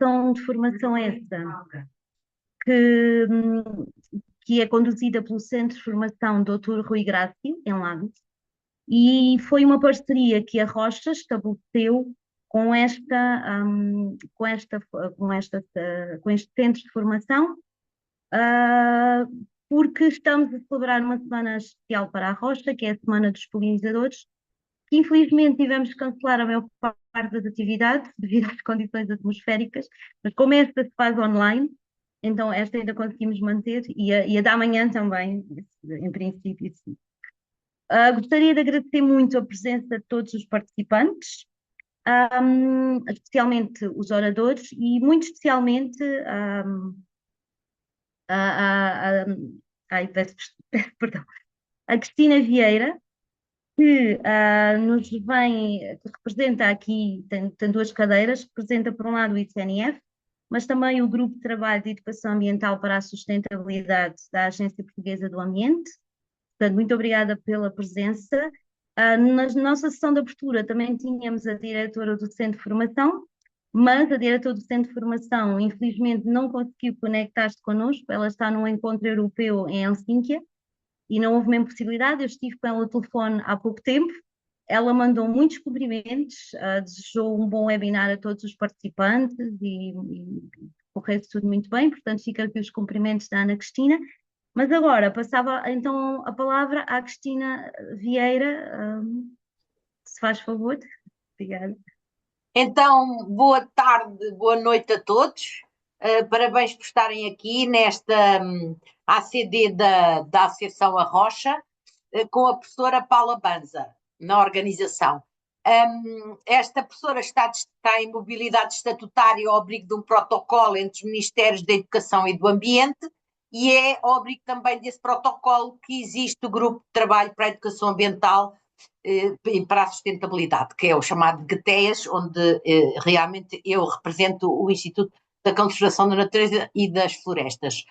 ação de formação essa que, que é conduzida pelo Centro de Formação Dr. Rui Grácio, em Lagos, e foi uma parceria que a Rocha estabeleceu com com este centro de formação, ah, porque estamos a celebrar uma semana especial para a Rocha, que é a Semana dos Polinizadores, que infelizmente tivemos que cancelar a maior parte das atividades devido às condições atmosféricas, mas como esta se faz online, então esta ainda conseguimos manter e a da manhã também, em princípio, sim. Gostaria de agradecer muito a presença de todos os participantes, especialmente os oradores e muito especialmente a, a, a, ai, peço perdão, a Cristina Vieira, que que representa aqui, tem duas cadeiras, representa por um lado o ICNF, mas também o Grupo de Trabalho de Educação Ambiental para a Sustentabilidade da Agência Portuguesa do Ambiente. Portanto, muito obrigada pela presença. Na nossa sessão de abertura também tínhamos a diretora do Centro de Formação, mas a diretora do Centro de Formação, infelizmente, não conseguiu conectar-se connosco. Ela está num encontro europeu em Helsínquia e não houve mesmo possibilidade. Eu estive com ela ao telefone há pouco tempo. Ela mandou muitos cumprimentos, desejou um bom webinar a todos os participantes e correu tudo muito bem. Portanto, fica aqui os cumprimentos da Ana Cristina. Mas agora passava então a palavra à Cristina Vieira, se faz favor. Obrigada. Então, boa tarde, boa noite a todos. Parabéns por estarem aqui nesta ACD da Associação A Rocha, com a professora Paula Banza, na organização. Esta professora está em mobilidade estatutária ao abrigo de um protocolo entre os Ministérios da Educação e do Ambiente, e é ao abrigo também desse protocolo que existe o Grupo de Trabalho para a Educação Ambiental e para a Sustentabilidade, que é o chamado GTEAS, onde realmente eu represento o Instituto da Conservação da Natureza e das Florestas.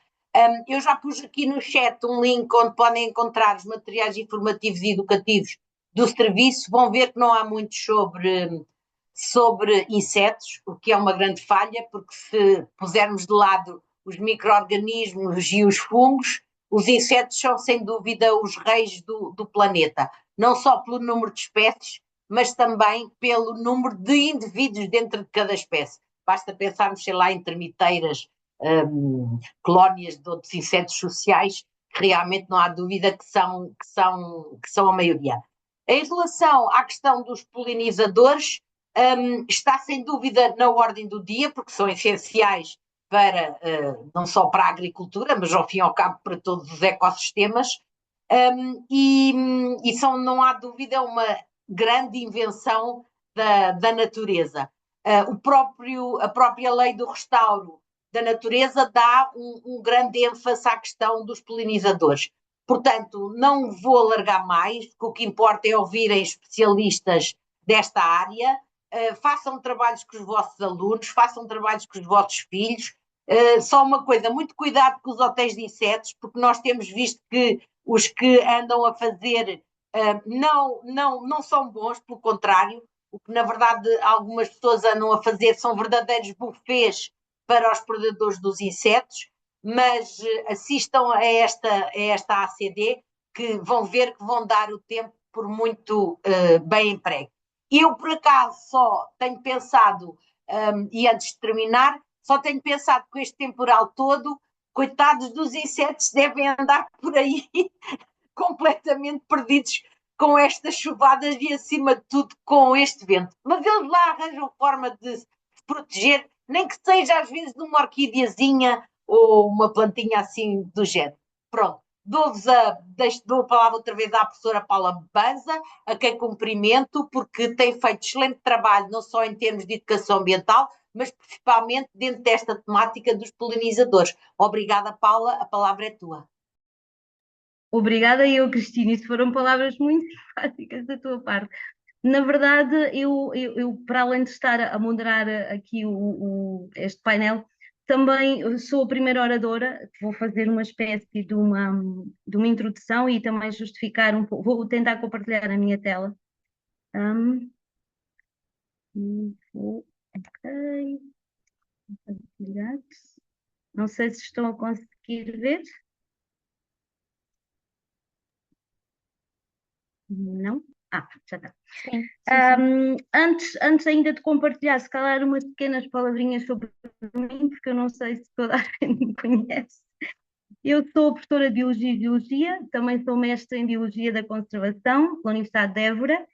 Eu já pus aqui no chat um link onde podem encontrar os materiais informativos e educativos do serviço. Vão ver que não há muito sobre insetos, o que é uma grande falha, porque se pusermos de lado os micro-organismos e os fungos, os insetos são sem dúvida os reis do planeta, não só pelo número de espécies, mas também pelo número de indivíduos dentro de cada espécie. Basta pensarmos, sei lá, em termiteiras, colónias de outros insetos sociais, que realmente não há dúvida que são a maioria. Em relação à questão dos polinizadores, está sem dúvida na ordem do dia, porque são essenciais para, não só para a agricultura, mas ao fim e ao cabo para todos os ecossistemas, e são, não há dúvida, uma grande invenção da natureza. A própria lei do restauro da natureza dá um grande ênfase à questão dos polinizadores. Portanto, não vou alargar mais, porque o que importa é ouvirem especialistas desta área. Façam trabalhos com os vossos alunos, façam trabalhos com os vossos filhos. Só uma coisa, muito cuidado com os hotéis de insetos, porque nós temos visto que os que andam a fazer não são bons, pelo contrário, o que na verdade algumas pessoas andam a fazer são verdadeiros bufês para os predadores dos insetos, mas assistam a esta ACD, que vão ver que vão dar o tempo por muito bem emprego. Eu, por acaso, só tenho pensado, e antes de terminar, só tenho pensado com este temporal todo, coitados dos insetos, devem andar por aí completamente perdidos com estas chuvadas e, acima de tudo, com este vento. Mas eles lá arranjam forma de se proteger, nem que seja às vezes de uma orquídeazinha ou uma plantinha assim do género. Pronto. Dou a palavra outra vez à professora Paula Banza, a quem cumprimento, porque tem feito excelente trabalho, não só em termos de educação ambiental, mas principalmente dentro desta temática dos polinizadores. Obrigada, Paula, a palavra é tua. Obrigada eu, Cristina. Isso foram palavras muito simpáticas da tua parte. Na verdade, para além de estar a moderar aqui este painel, também sou a primeira oradora. Vou fazer uma espécie de uma introdução e também justificar um pouco. Vou tentar compartilhar a minha tela. Ok. compartilhar. Não sei se estão a conseguir ver. Não? Já está. Sim, sim, sim. Antes ainda de compartilhar, se calhar umas pequenas palavrinhas sobre mim, porque eu não sei se toda a gente me conhece. Eu sou professora de Biologia e Biologia, também sou mestre em Biologia da Conservação pela Universidade de Évora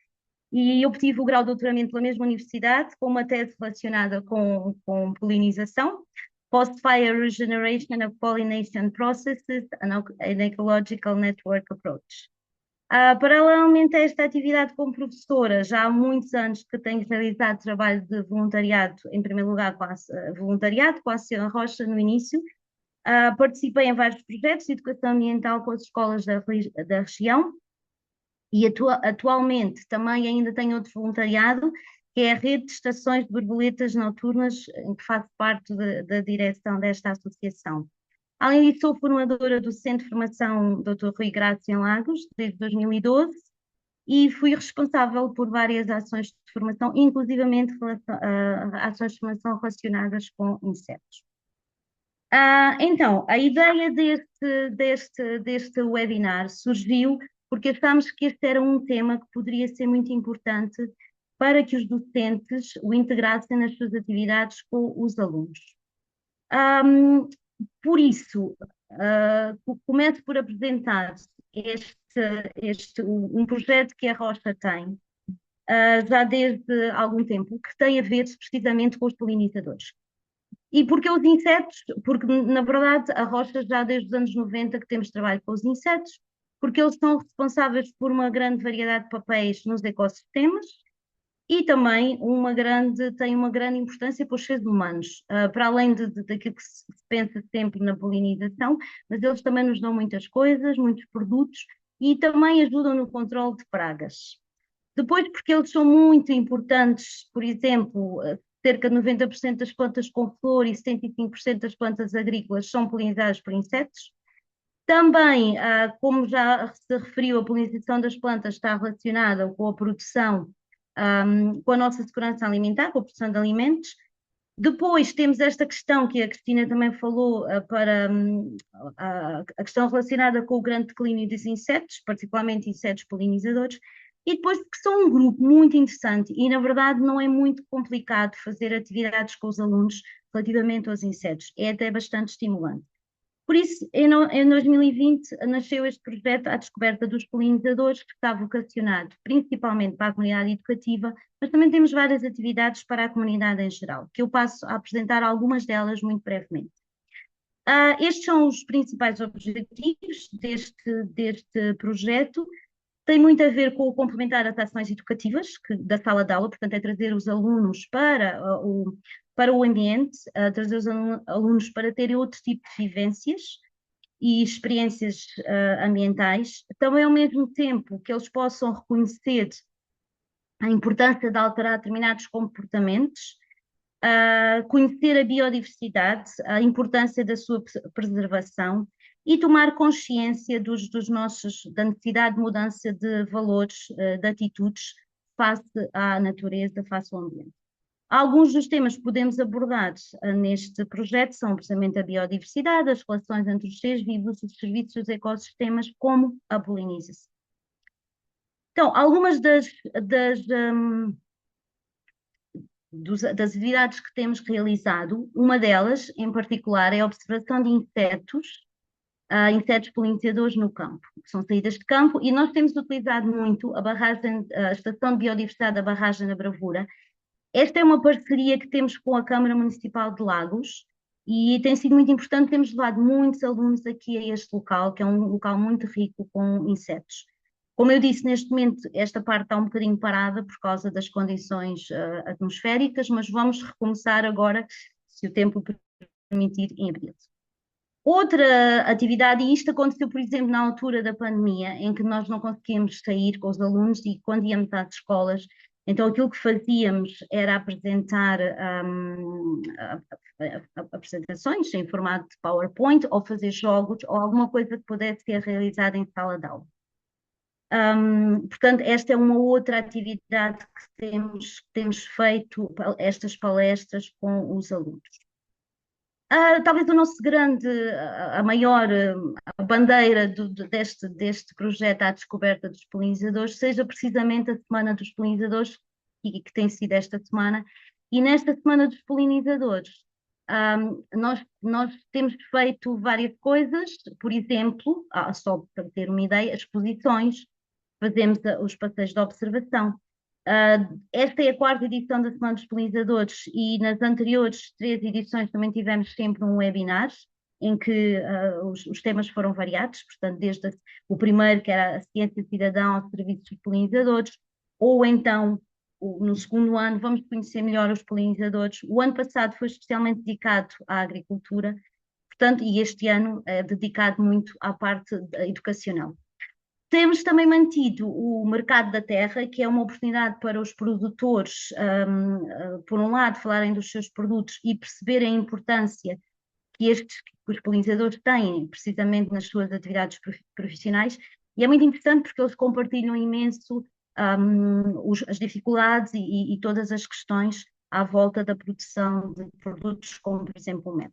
e obtive o grau de doutoramento pela mesma universidade com uma tese relacionada com polinização, Post-Fire Regeneration of Pollination Processes and Ecological Network Approach. Paralelamente a esta atividade como professora, já há muitos anos que tenho realizado trabalho de voluntariado, em primeiro lugar voluntariado com a Senhora Rocha no início. Participei em vários projetos de educação ambiental com as escolas da região e atualmente também ainda tenho outro voluntariado, que é a rede de estações de borboletas noturnas, em que faço parte da direção desta associação. Além disso, sou formadora do Centro de Formação Dr. Rui Graça em Lagos, desde 2012, e fui responsável por várias ações de formação, inclusivamente ações de formação relacionadas com insetos. Então, a ideia deste webinar surgiu porque achámos que este era um tema que poderia ser muito importante para que os docentes o integrassem nas suas atividades com os alunos. Por isso, começo por apresentar um projeto que a Rocha tem, já desde algum tempo, que tem a ver precisamente com os polinizadores. E porque os insetos? Porque, na verdade, a Rocha já desde os anos 90 que temos trabalho com os insetos, porque eles são responsáveis por uma grande variedade de papéis nos ecossistemas e também têm uma grande importância para os seres humanos, para além daquilo que se pensa sempre na polinização, mas eles também nos dão muitas coisas, muitos produtos e também ajudam no controle de pragas. Depois, porque eles são muito importantes, por exemplo, cerca de 90% das plantas com flor e 75% das plantas agrícolas são polinizadas por insetos. Também, como já se referiu, a polinização das plantas está relacionada com a produção, com a nossa segurança alimentar, com a produção de alimentos. Depois temos esta questão que a Cristina também falou, a questão relacionada com o grande declínio dos insetos, particularmente insetos polinizadores, e depois que são um grupo muito interessante e, na verdade, não é muito complicado fazer atividades com os alunos relativamente aos insetos, é até bastante estimulante. Por isso, em 2020, nasceu este projeto à descoberta dos polinizadores, que está vocacionado principalmente para a comunidade educativa, mas também temos várias atividades para a comunidade em geral, que eu passo a apresentar algumas delas muito brevemente. Estes são os principais objetivos deste projeto. Tem muito a ver com o complementar as ações educativas da sala de aula, portanto, é trazer os alunos para o ambiente, trazer os alunos para terem outro tipo de vivências e experiências ambientais. Também, ao mesmo tempo, que eles possam reconhecer a importância de alterar determinados comportamentos, conhecer a biodiversidade, a importância da sua preservação e tomar consciência da necessidade de mudança de valores, de atitudes face à natureza, face ao ambiente. Alguns dos temas que podemos abordar neste projeto são precisamente a biodiversidade, as relações entre os seres vivos, os serviços dos ecossistemas, como a polinização. Então, algumas das atividades que temos realizado, uma delas, em particular, é a observação de insetos polinizadores no campo, que são saídas de campo, e nós temos utilizado muito a Estação de Biodiversidade da Barragem da Bravura. Esta é uma parceria que temos com a Câmara Municipal de Lagos e tem sido muito importante, temos levado muitos alunos aqui a este local, que é um local muito rico com insetos. Como eu disse, neste momento esta parte está um bocadinho parada por causa das condições atmosféricas, mas vamos recomeçar agora, se o tempo permitir, em abril. Outra atividade, e isto aconteceu, por exemplo, na altura da pandemia, em que nós não conseguíamos sair com os alunos e quando íamos às escolas, então aquilo que fazíamos era apresentar apresentações em formato de PowerPoint ou fazer jogos ou alguma coisa que pudesse ser realizada em sala de aula. Portanto, esta é uma outra atividade que temos feito, estas palestras com os alunos. Talvez o nosso grande, a maior a bandeira deste projeto à descoberta dos polinizadores seja precisamente a Semana dos Polinizadores, e que tem sido esta semana. E nesta Semana dos Polinizadores, nós temos feito várias coisas, por exemplo, só para ter uma ideia, exposições, fazemos os passeios de observação. Esta é a quarta edição da Semana dos Polinizadores e nas anteriores 3 edições também tivemos sempre um webinar em que os temas foram variados, portanto, desde o primeiro, que era a ciência cidadã aos serviços dos polinizadores, ou então, no segundo ano, vamos conhecer melhor os polinizadores. O ano passado foi especialmente dedicado à agricultura, portanto, e este ano é dedicado muito à parte educacional. Temos também mantido o mercado da terra, que é uma oportunidade para os produtores, por um lado, falarem dos seus produtos e perceberem a importância que os polinizadores têm, precisamente nas suas atividades profissionais, e é muito interessante porque eles compartilham imenso as dificuldades e todas as questões à volta da produção de produtos, como, por exemplo, o mel.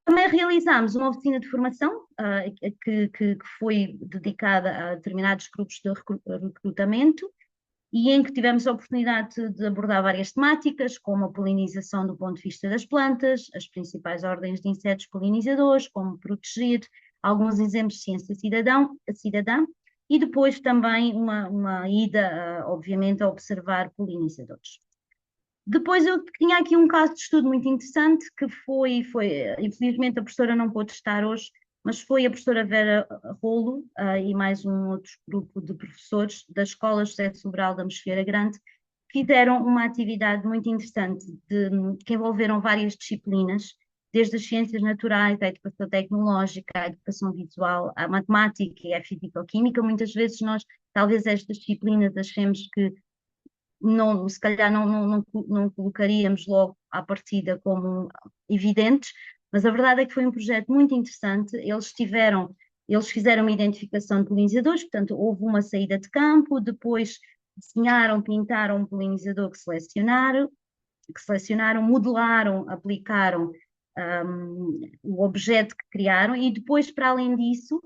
Também realizámos uma oficina de formação que foi dedicada a determinados grupos de recrutamento e em que tivemos a oportunidade de abordar várias temáticas, como a polinização do ponto de vista das plantas, as principais ordens de insetos polinizadores, como proteger, alguns exemplos de ciência cidadã, e depois também uma ida, obviamente, a observar polinizadores. Depois eu tinha aqui um caso de estudo muito interessante que infelizmente a professora não pôde estar hoje, mas foi a professora Vera Rolo e mais um outro grupo de professores da Escola José Sobral da Mosfeira Grande, que fizeram uma atividade muito interessante que envolveram várias disciplinas, desde as ciências naturais, a educação tecnológica, a educação visual, a matemática e a físico-química. Muitas vezes nós, talvez estas disciplinas, achemos que não, se calhar não colocaríamos logo à partida como evidentes, mas a verdade é que foi um projeto muito interessante. Eles fizeram uma identificação de polinizadores, portanto, houve uma saída de campo, depois desenharam, pintaram um polinizador que selecionaram, modelaram, aplicaram o objeto que criaram e depois, para além disso,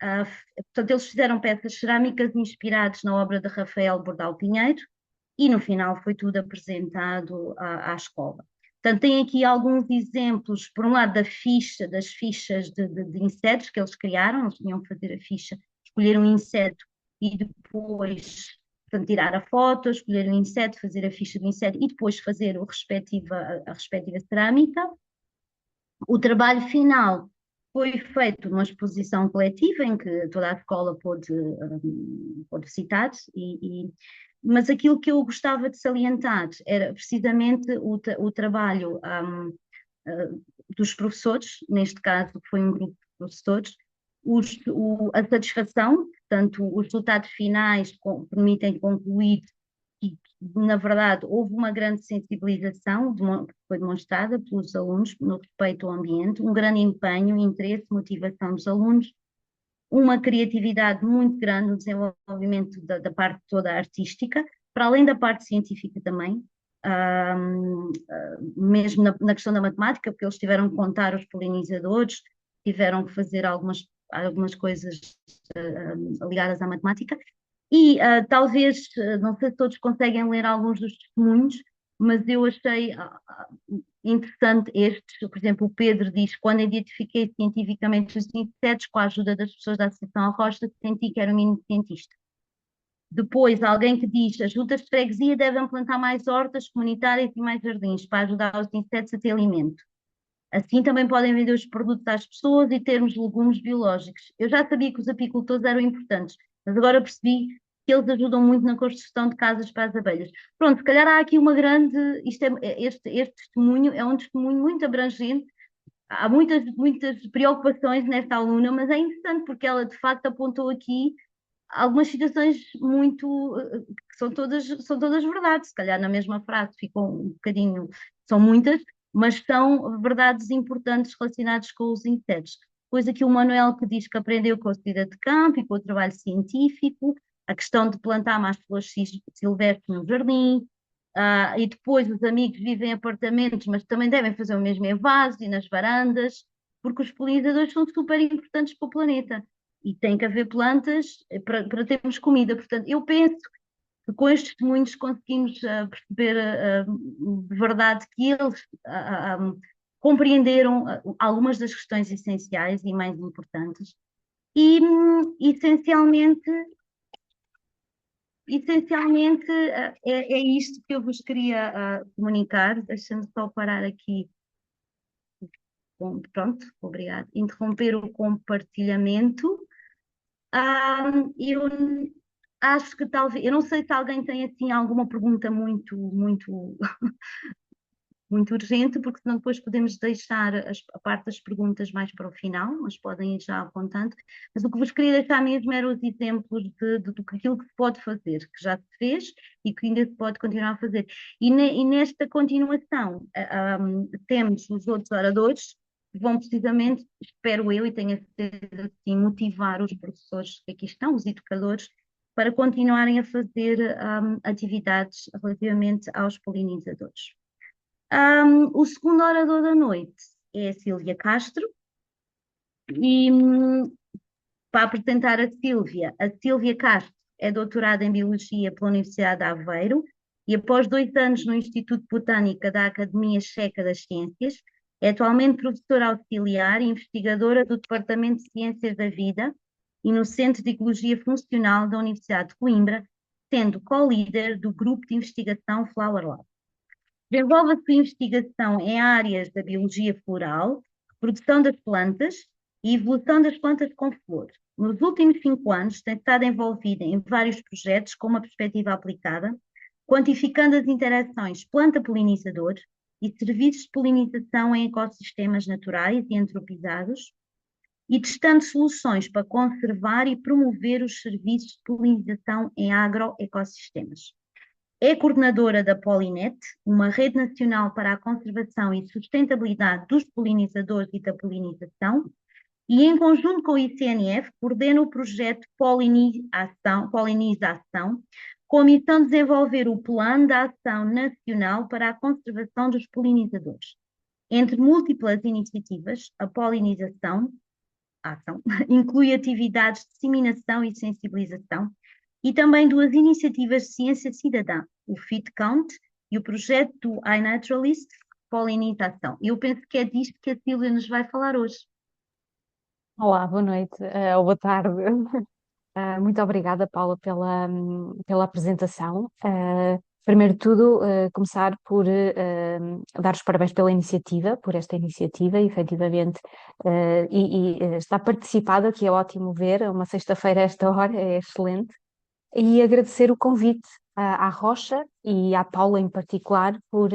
portanto, eles fizeram peças cerâmicas inspiradas na obra de Rafael Bordal Pinheiro, e no final foi tudo apresentado à escola. Portanto, tem aqui alguns exemplos, por um lado, das fichas de insetos que eles criaram, eles tinham que fazer a ficha, escolher um inseto e depois, portanto, tirar a foto, escolher um inseto, fazer a ficha do inseto e depois fazer a respectiva cerâmica. O trabalho final foi feito numa exposição coletiva em que toda a escola pôde visitar, mas aquilo que eu gostava de salientar era precisamente o trabalho dos professores, neste caso foi um grupo de professores, a satisfação, portanto, os resultados finais permitem concluir que, na verdade, houve uma grande sensibilização que foi demonstrada pelos alunos no respeito ao ambiente, um grande empenho, interesse, motivação dos alunos, uma criatividade muito grande no desenvolvimento da parte toda artística, para além da parte científica também, mesmo na questão da matemática, porque eles tiveram que contar os polinizadores, tiveram que fazer algumas coisas ligadas à matemática, e talvez, não sei se todos conseguem ler alguns dos testemunhos, mas eu achei interessante estes, por exemplo, o Pedro diz, quando identifiquei cientificamente os insetos com a ajuda das pessoas da Associação Rocha, senti que era um mini cientista. Depois, alguém que diz, as juntas de freguesia devem plantar mais hortas comunitárias e mais jardins para ajudar os insetos a ter alimento. Assim também podem vender os produtos às pessoas e termos legumes biológicos. Eu já sabia que os apicultores eram importantes, mas agora percebi que eles ajudam muito na construção de casas para as abelhas. Pronto, se calhar há aqui uma grande. Este testemunho é um testemunho muito abrangente. Há muitas preocupações nesta aluna, mas é interessante porque ela de facto apontou aqui algumas situações que são todas verdades, se calhar na mesma frase ficou um bocadinho, são muitas, mas são verdades importantes relacionadas com os insetos. Depois aqui o Manuel que diz que aprendeu com a vida de campo e com o trabalho científico, a questão de plantar mais flores silvestres no jardim, E depois os amigos vivem em apartamentos, mas também devem fazer o mesmo em vasos e nas varandas, porque os polinizadores são super importantes para o planeta e tem que haver plantas para termos comida. Portanto, eu penso que com estes testemunhos conseguimos perceber de verdade que eles compreenderam algumas das questões essenciais e mais importantes. E, essencialmente é isto que eu vos queria comunicar. Deixa-me só parar aqui. Pronto, obrigado. Interromper o compartilhamento. Eu acho que talvez, eu não sei se alguém tem assim alguma pergunta muito urgente, porque senão depois podemos deixar a parte das perguntas mais para o final, mas podem ir já apontando. Mas o que vos queria deixar mesmo eram os exemplos do que aquilo que se pode fazer, que já se fez e que ainda se pode continuar a fazer. E nesta continuação, temos os outros oradores que vão precisamente, espero eu, e tenho a certeza que sim, motivar os professores que aqui estão, os educadores, para continuarem a fazer atividades relativamente aos polinizadores. O segundo orador da noite é a Sílvia Castro, e para apresentar a Sílvia Castro é doutorada em Biologia pela Universidade de Aveiro e após 2 anos no Instituto Botânico da Academia Checa das Ciências, é atualmente professora auxiliar e investigadora do Departamento de Ciências da Vida e no Centro de Ecologia Funcional da Universidade de Coimbra, sendo co-líder do grupo de investigação Flower Lab. Desenvolve a sua investigação em áreas da biologia floral, reprodução das plantas e evolução das plantas com flor. Nos últimos 5 anos, tem estado envolvida em vários projetos com uma perspectiva aplicada, quantificando as interações planta-polinizador e serviços de polinização em ecossistemas naturais e antropizados, e testando soluções para conservar e promover os serviços de polinização em agroecossistemas. É coordenadora da Polinet, uma rede nacional para a conservação e sustentabilidade dos polinizadores e da polinização, e em conjunto com o ICNF, coordena o projeto Polinização, com a missão de desenvolver o Plano de Ação Nacional para a Conservação dos Polinizadores. Entre múltiplas iniciativas, a polinização, inclui atividades de disseminação e sensibilização, e também 2 iniciativas de ciência cidadã, o FitCount e o projeto do iNaturalist, polinização. Eu penso que é disto que a Sílvia nos vai falar hoje. Olá, boa noite, ou boa tarde. Muito obrigada, Paula, pela apresentação. Primeiro de tudo, começar por dar os parabéns pela iniciativa, por esta iniciativa, efetivamente, está participada, que é ótimo ver, uma sexta-feira a esta hora, é excelente, e agradecer o convite à Rocha e à Paula em particular por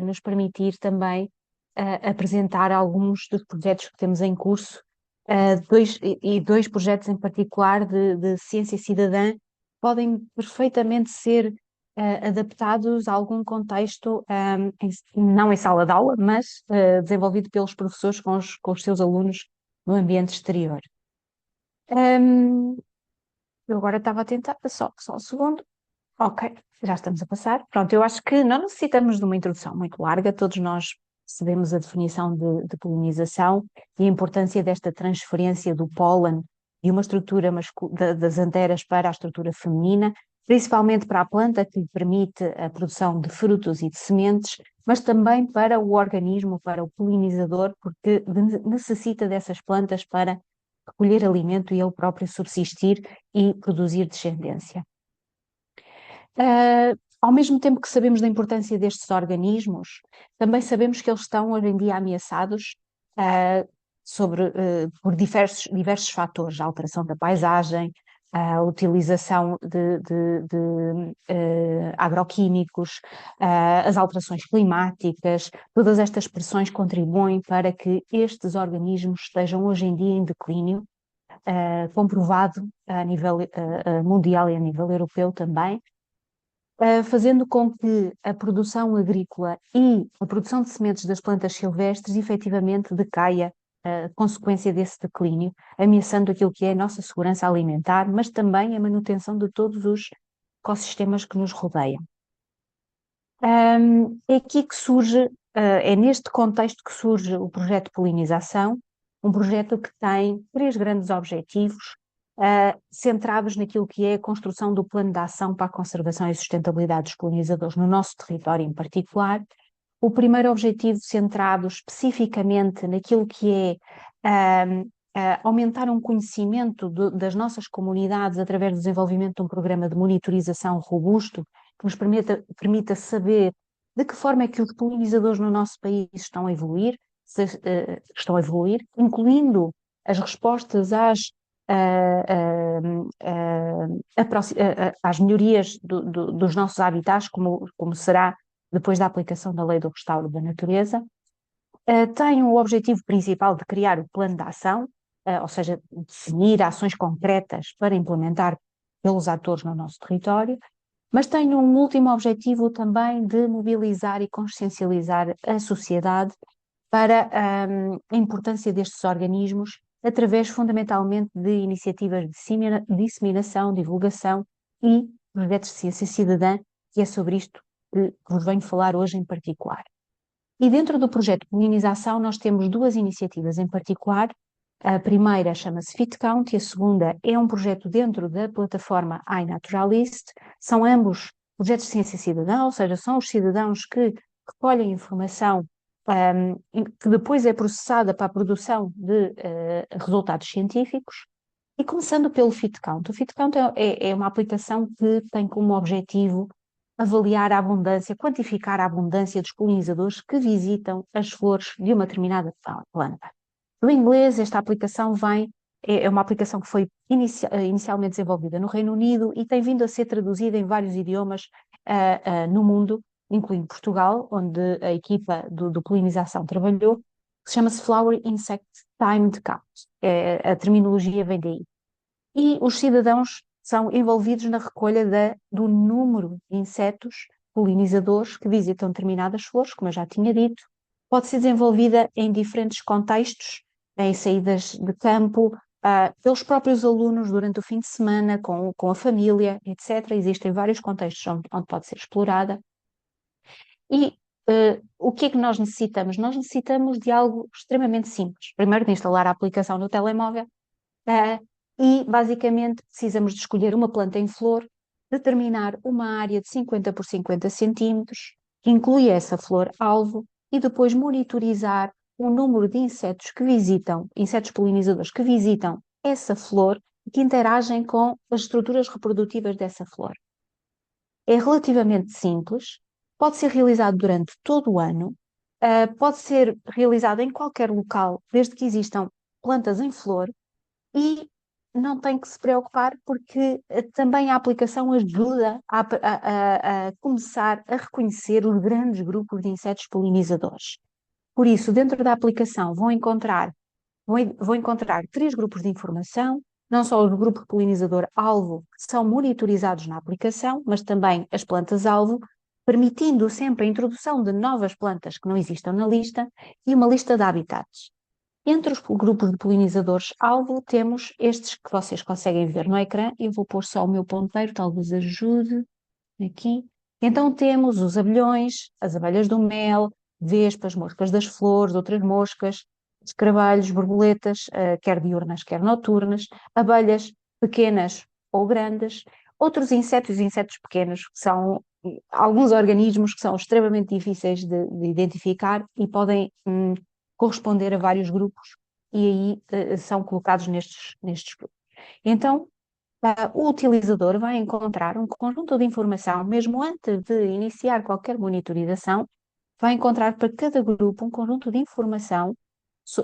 nos permitir também apresentar alguns dos projetos que temos em curso. Dois projetos em particular de ciência cidadã podem perfeitamente ser adaptados a algum contexto, não em sala de aula, mas desenvolvido pelos professores com os seus alunos no ambiente exterior. Eu agora estava a tentar, só um segundo. Ok, já estamos a passar. Pronto, eu acho que não necessitamos de uma introdução muito larga, todos nós percebemos a definição de polinização e a importância desta transferência do pólen de uma estrutura das anteras para a estrutura feminina, principalmente para a planta, que lhe permite a produção de frutos e de sementes, mas também para o organismo, para o polinizador, porque necessita dessas plantas para recolher alimento e ele próprio subsistir e produzir descendência. Ao mesmo tempo que sabemos da importância destes organismos, também sabemos que eles estão hoje em dia ameaçados por diversos fatores, a alteração da paisagem, a utilização de agroquímicos, as alterações climáticas, todas estas pressões contribuem para que estes organismos estejam hoje em dia em declínio, comprovado a nível mundial e a nível europeu também, fazendo com que a produção agrícola e a produção de sementes das plantas silvestres efetivamente decaia, consequência desse declínio, ameaçando aquilo que é a nossa segurança alimentar, mas também a manutenção de todos os ecossistemas que nos rodeiam. É aqui que surge, é neste contexto que surge o projeto de polinização, um projeto que tem três grandes objetivos, centrados naquilo que é a construção do plano de ação para a conservação e sustentabilidade dos polinizadores no nosso território em particular. O primeiro objetivo centrado especificamente naquilo que é aumentar um conhecimento das nossas comunidades através do desenvolvimento de um programa de monitorização robusto que nos permita saber de que forma é que os polinizadores no nosso país estão a evoluir, incluindo as respostas às melhorias dos nossos habitats, como será depois da aplicação da Lei do Restauro da Natureza. Tem o objetivo principal de criar o plano de ação, ou seja, definir ações concretas para implementar pelos atores no nosso território, mas tem um último objetivo também de mobilizar e consciencializar a sociedade para a importância destes organismos, através fundamentalmente de iniciativas de disseminação, divulgação e projetos de ciência cidadã, que é sobre isto que vos venho falar hoje em particular. E dentro do projeto de polinização nós temos duas iniciativas em particular. A primeira chama-se FitCount e a segunda é um projeto dentro da plataforma iNaturalist. São ambos projetos de ciência cidadã, ou seja, são os cidadãos que recolhem informação que depois é processada para a produção de resultados científicos. E começando pelo FitCount. O FitCount é uma aplicação que tem como objetivo avaliar a abundância, quantificar a abundância dos polinizadores que visitam as flores de uma determinada planta. No inglês, esta aplicação é uma aplicação que foi inicialmente desenvolvida no Reino Unido e tem vindo a ser traduzida em vários idiomas no mundo, incluindo Portugal, onde a equipa do Polinização trabalhou, que chama-se Flower Insect Timed Count. A terminologia vem daí. E os cidadãos são envolvidos na recolha do número de insetos polinizadores que visitam determinadas flores, como eu já tinha dito. Pode ser desenvolvida em diferentes contextos, em saídas de campo, pelos próprios alunos durante o fim de semana, com a família, etc. Existem vários contextos onde pode ser explorada. E o que é que nós necessitamos? Nós necessitamos de algo extremamente simples. Primeiro, de instalar a aplicação no telemóvel, e basicamente precisamos de escolher uma planta em flor, determinar uma área de 50 por 50 centímetros, que inclui essa flor-alvo, e depois monitorizar o número de insetos polinizadores que visitam essa flor e que interagem com as estruturas reprodutivas dessa flor. É relativamente simples, pode ser realizado durante todo o ano, pode ser realizado em qualquer local, desde que existam plantas em flor, e não tem que se preocupar porque também a aplicação ajuda a começar a reconhecer os grandes grupos de insetos polinizadores. Por isso, dentro da aplicação vão encontrar três grupos de informação, não só o grupo polinizador-alvo, que são monitorizados na aplicação, mas também as plantas-alvo, permitindo sempre a introdução de novas plantas que não existam na lista e uma lista de habitats. Entre os grupos de polinizadores-alvo temos estes que vocês conseguem ver no ecrã. Eu vou pôr só o meu ponteiro, talvez ajude aqui. Então temos os abelhões, as abelhas do mel, vespas, moscas das flores, outras moscas, escaravelhos, borboletas, quer diurnas, quer noturnas, abelhas pequenas ou grandes, outros insetos pequenos, que são alguns organismos que são extremamente difíceis de identificar e podem corresponder a vários grupos e aí são colocados nestes grupos. Então, o utilizador vai encontrar um conjunto de informação, mesmo antes de iniciar qualquer monitorização, vai encontrar para cada grupo um conjunto de informação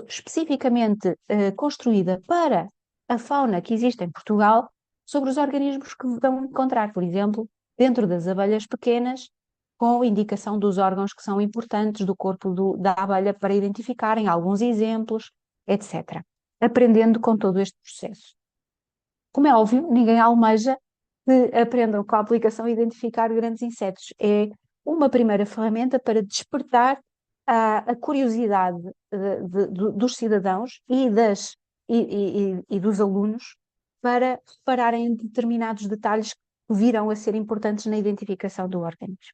especificamente construída para a fauna que existe em Portugal sobre os organismos que vão encontrar, por exemplo, dentro das abelhas pequenas, com indicação dos órgãos que são importantes do corpo da abelha para identificarem alguns exemplos, etc. Aprendendo com todo este processo. Como é óbvio, ninguém almeja que aprendam com a aplicação a identificar grandes insetos. É uma primeira ferramenta para despertar a curiosidade dos cidadãos e dos alunos para repararem em determinados detalhes que virão a ser importantes na identificação do organismo.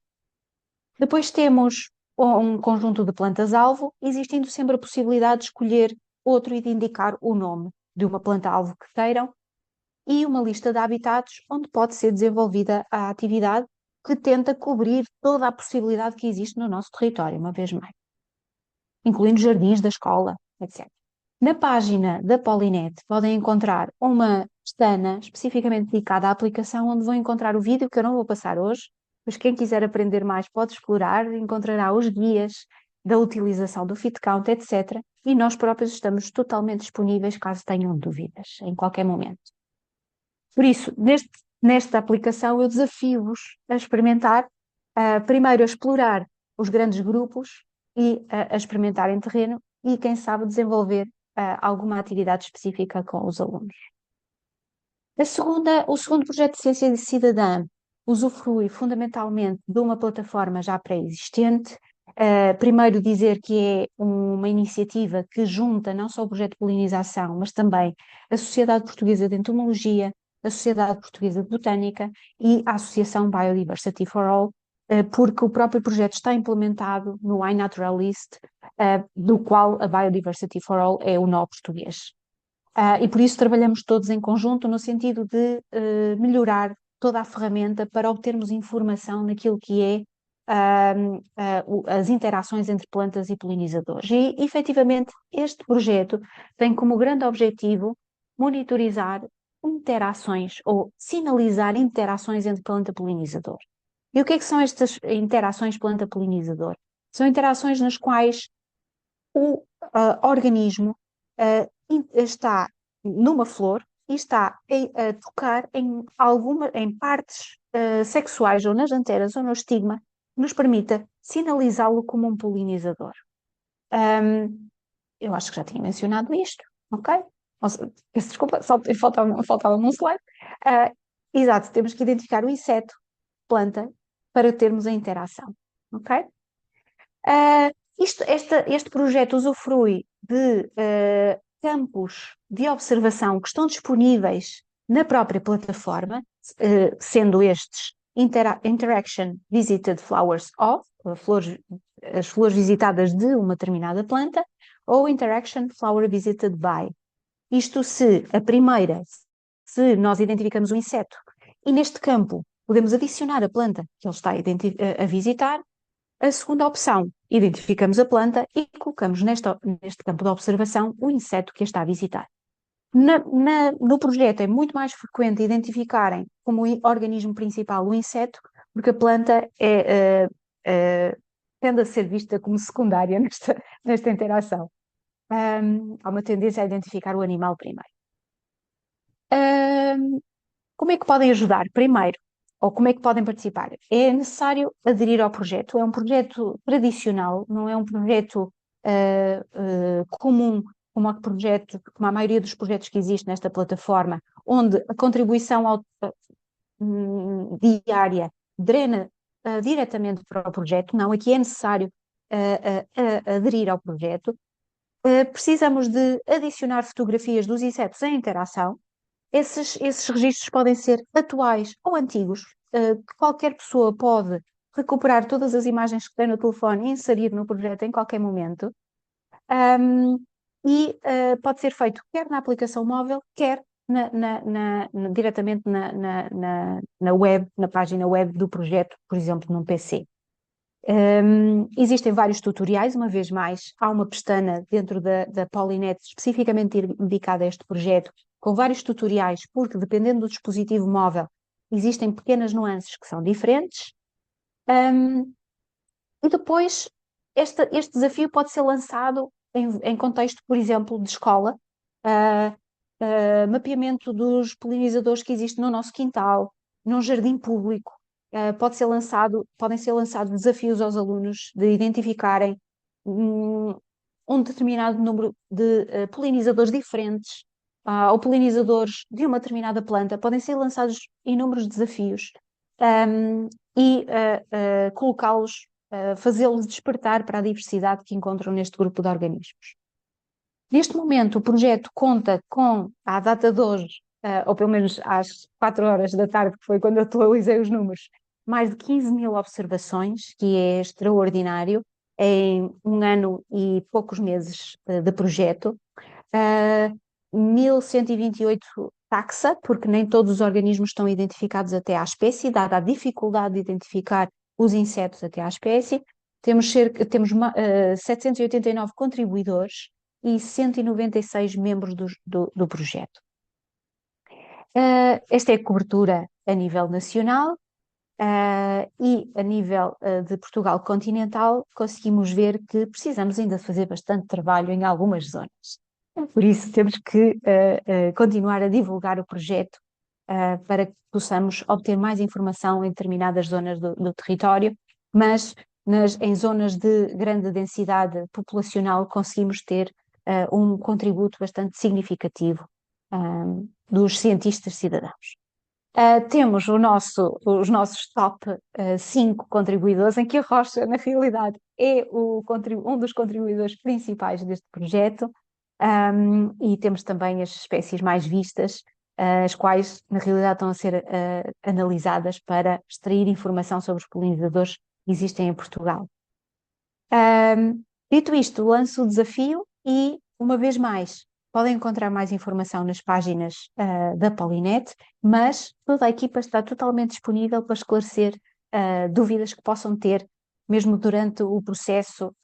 Depois temos um conjunto de plantas-alvo, existindo sempre a possibilidade de escolher outro e de indicar o nome de uma planta-alvo que queiram, e uma lista de habitats onde pode ser desenvolvida a atividade que tenta cobrir toda a possibilidade que existe no nosso território, uma vez mais, incluindo jardins da escola, etc. Na página da Polinet podem encontrar uma pestana especificamente dedicada à aplicação, onde vão encontrar o vídeo que eu não vou passar hoje, mas quem quiser aprender mais pode explorar, encontrará os guias da utilização do feed count, etc. E nós próprios estamos totalmente disponíveis caso tenham dúvidas, em qualquer momento. Por isso, nesta aplicação, eu desafio-vos a experimentar, primeiro a explorar os grandes grupos e a experimentar em terreno e, quem sabe, desenvolver alguma atividade específica com os alunos. O segundo projeto de Ciência Cidadã usufrui fundamentalmente de uma plataforma já pré-existente. Primeiro dizer que é uma iniciativa que junta não só o projeto de polinização, mas também a Sociedade Portuguesa de Entomologia, a Sociedade Portuguesa de Botânica e a Associação Biodiversity for All, porque o próprio projeto está implementado no iNaturalist, do qual a Biodiversity for All é o nó português. E por isso trabalhamos todos em conjunto no sentido de melhorar toda a ferramenta para obtermos informação naquilo que é as interações entre plantas e polinizadores. E, efetivamente, este projeto tem como grande objetivo monitorizar interações ou sinalizar interações entre planta e polinizador. E o que é que são estas interações planta-polinizador? São interações nas quais o organismo está numa flor e está a tocar em partes sexuais ou nas anteras ou no estigma que nos permita sinalizá-lo como um polinizador. Eu acho que já tinha mencionado isto, ok? Peço desculpa, faltava-me um slide. Exato, temos que identificar o inseto, planta, para termos a interação, ok? Este projeto usufrui de campos de observação que estão disponíveis na própria plataforma, sendo estes Interaction Visited Flowers of, as flores visitadas de uma determinada planta, ou Interaction Flower Visited by. Isto se a primeira, se nós identificamos o inseto e neste campo podemos adicionar a planta que ele está a visitar. A segunda opção, identificamos a planta e colocamos neste campo de observação o inseto que a está a visitar. No projeto é muito mais frequente identificarem como organismo principal o inseto, porque a planta tende a ser vista como secundária nesta interação. Há uma tendência a identificar o animal primeiro. Como é que podem ajudar? Primeiro, ou como é que podem participar? É necessário aderir ao projeto. É um projeto tradicional, não é um projeto comum, como a maioria dos projetos que existe nesta plataforma, onde a contribuição diária drena diretamente para o projeto. Não, aqui é necessário aderir ao projeto. Precisamos de adicionar fotografias dos insetos em interação. Esses registros podem ser atuais ou antigos, que qualquer pessoa pode recuperar todas as imagens que tem no telefone e inserir no projeto em qualquer momento. Pode ser feito quer na aplicação móvel, quer diretamente na web, na página web do projeto, por exemplo, num PC. Existem vários tutoriais, uma vez mais, há uma pestana dentro da Polinet especificamente dedicada a este projeto, com vários tutoriais, porque dependendo do dispositivo móvel, existem pequenas nuances que são diferentes. E depois, este desafio pode ser lançado em contexto, por exemplo, de escola, mapeamento dos polinizadores que existem no nosso quintal, num jardim público. Podem ser lançados desafios aos alunos de identificarem um determinado número de polinizadores diferentes ou polinizadores de uma determinada planta. Podem ser lançados inúmeros desafios e colocá-los, fazê-los despertar para a diversidade que encontram neste grupo de organismos. Neste momento, o projeto conta com, à data de hoje, ou pelo menos às 4 horas da tarde, que foi quando eu atualizei os números, mais de 15 mil observações, que é extraordinário, em um ano e poucos meses de projeto. 1128 taxa, porque nem todos os organismos estão identificados até à espécie, dada a dificuldade de identificar os insetos até à espécie. Temos 789 contribuidores e 196 membros do projeto. Esta é a cobertura a nível nacional. E a nível de Portugal continental, conseguimos ver que precisamos ainda fazer bastante trabalho em algumas zonas. Por isso, temos que continuar a divulgar o projeto para que possamos obter mais informação em determinadas zonas do território, mas em zonas de grande densidade populacional conseguimos ter um contributo bastante significativo dos cientistas cidadãos. Temos os nossos top 5 contribuidores, em que a Rocha, na realidade, é um dos contribuidores principais deste projeto, e temos também as espécies mais vistas, as quais, na realidade, estão a ser analisadas para extrair informação sobre os polinizadores que existem em Portugal. Dito isto, lanço o desafio e, uma vez mais, podem encontrar mais informação nas páginas da Polinet, mas toda a equipa está totalmente disponível para esclarecer dúvidas que possam ter, mesmo durante o processo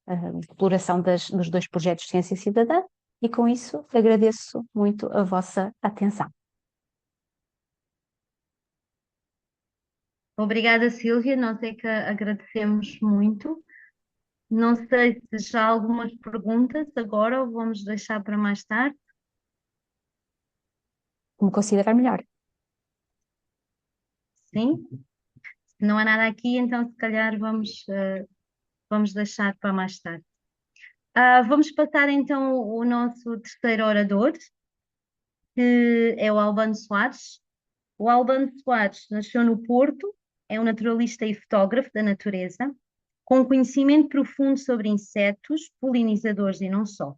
de exploração dos dois projetos de Ciência Cidadã, e com isso agradeço muito a vossa atenção. Obrigada, Sílvia, nós é que agradecemos muito. Não sei se já há algumas perguntas agora ou vamos deixar para mais tarde. Como considerar melhor. Sim? Se não há nada aqui, então se calhar vamos deixar para mais tarde. Vamos passar então o nosso terceiro orador, que é o Albano Soares. O Albano Soares nasceu no Porto, é um naturalista e fotógrafo da natureza, com conhecimento profundo sobre insetos, polinizadores e não só.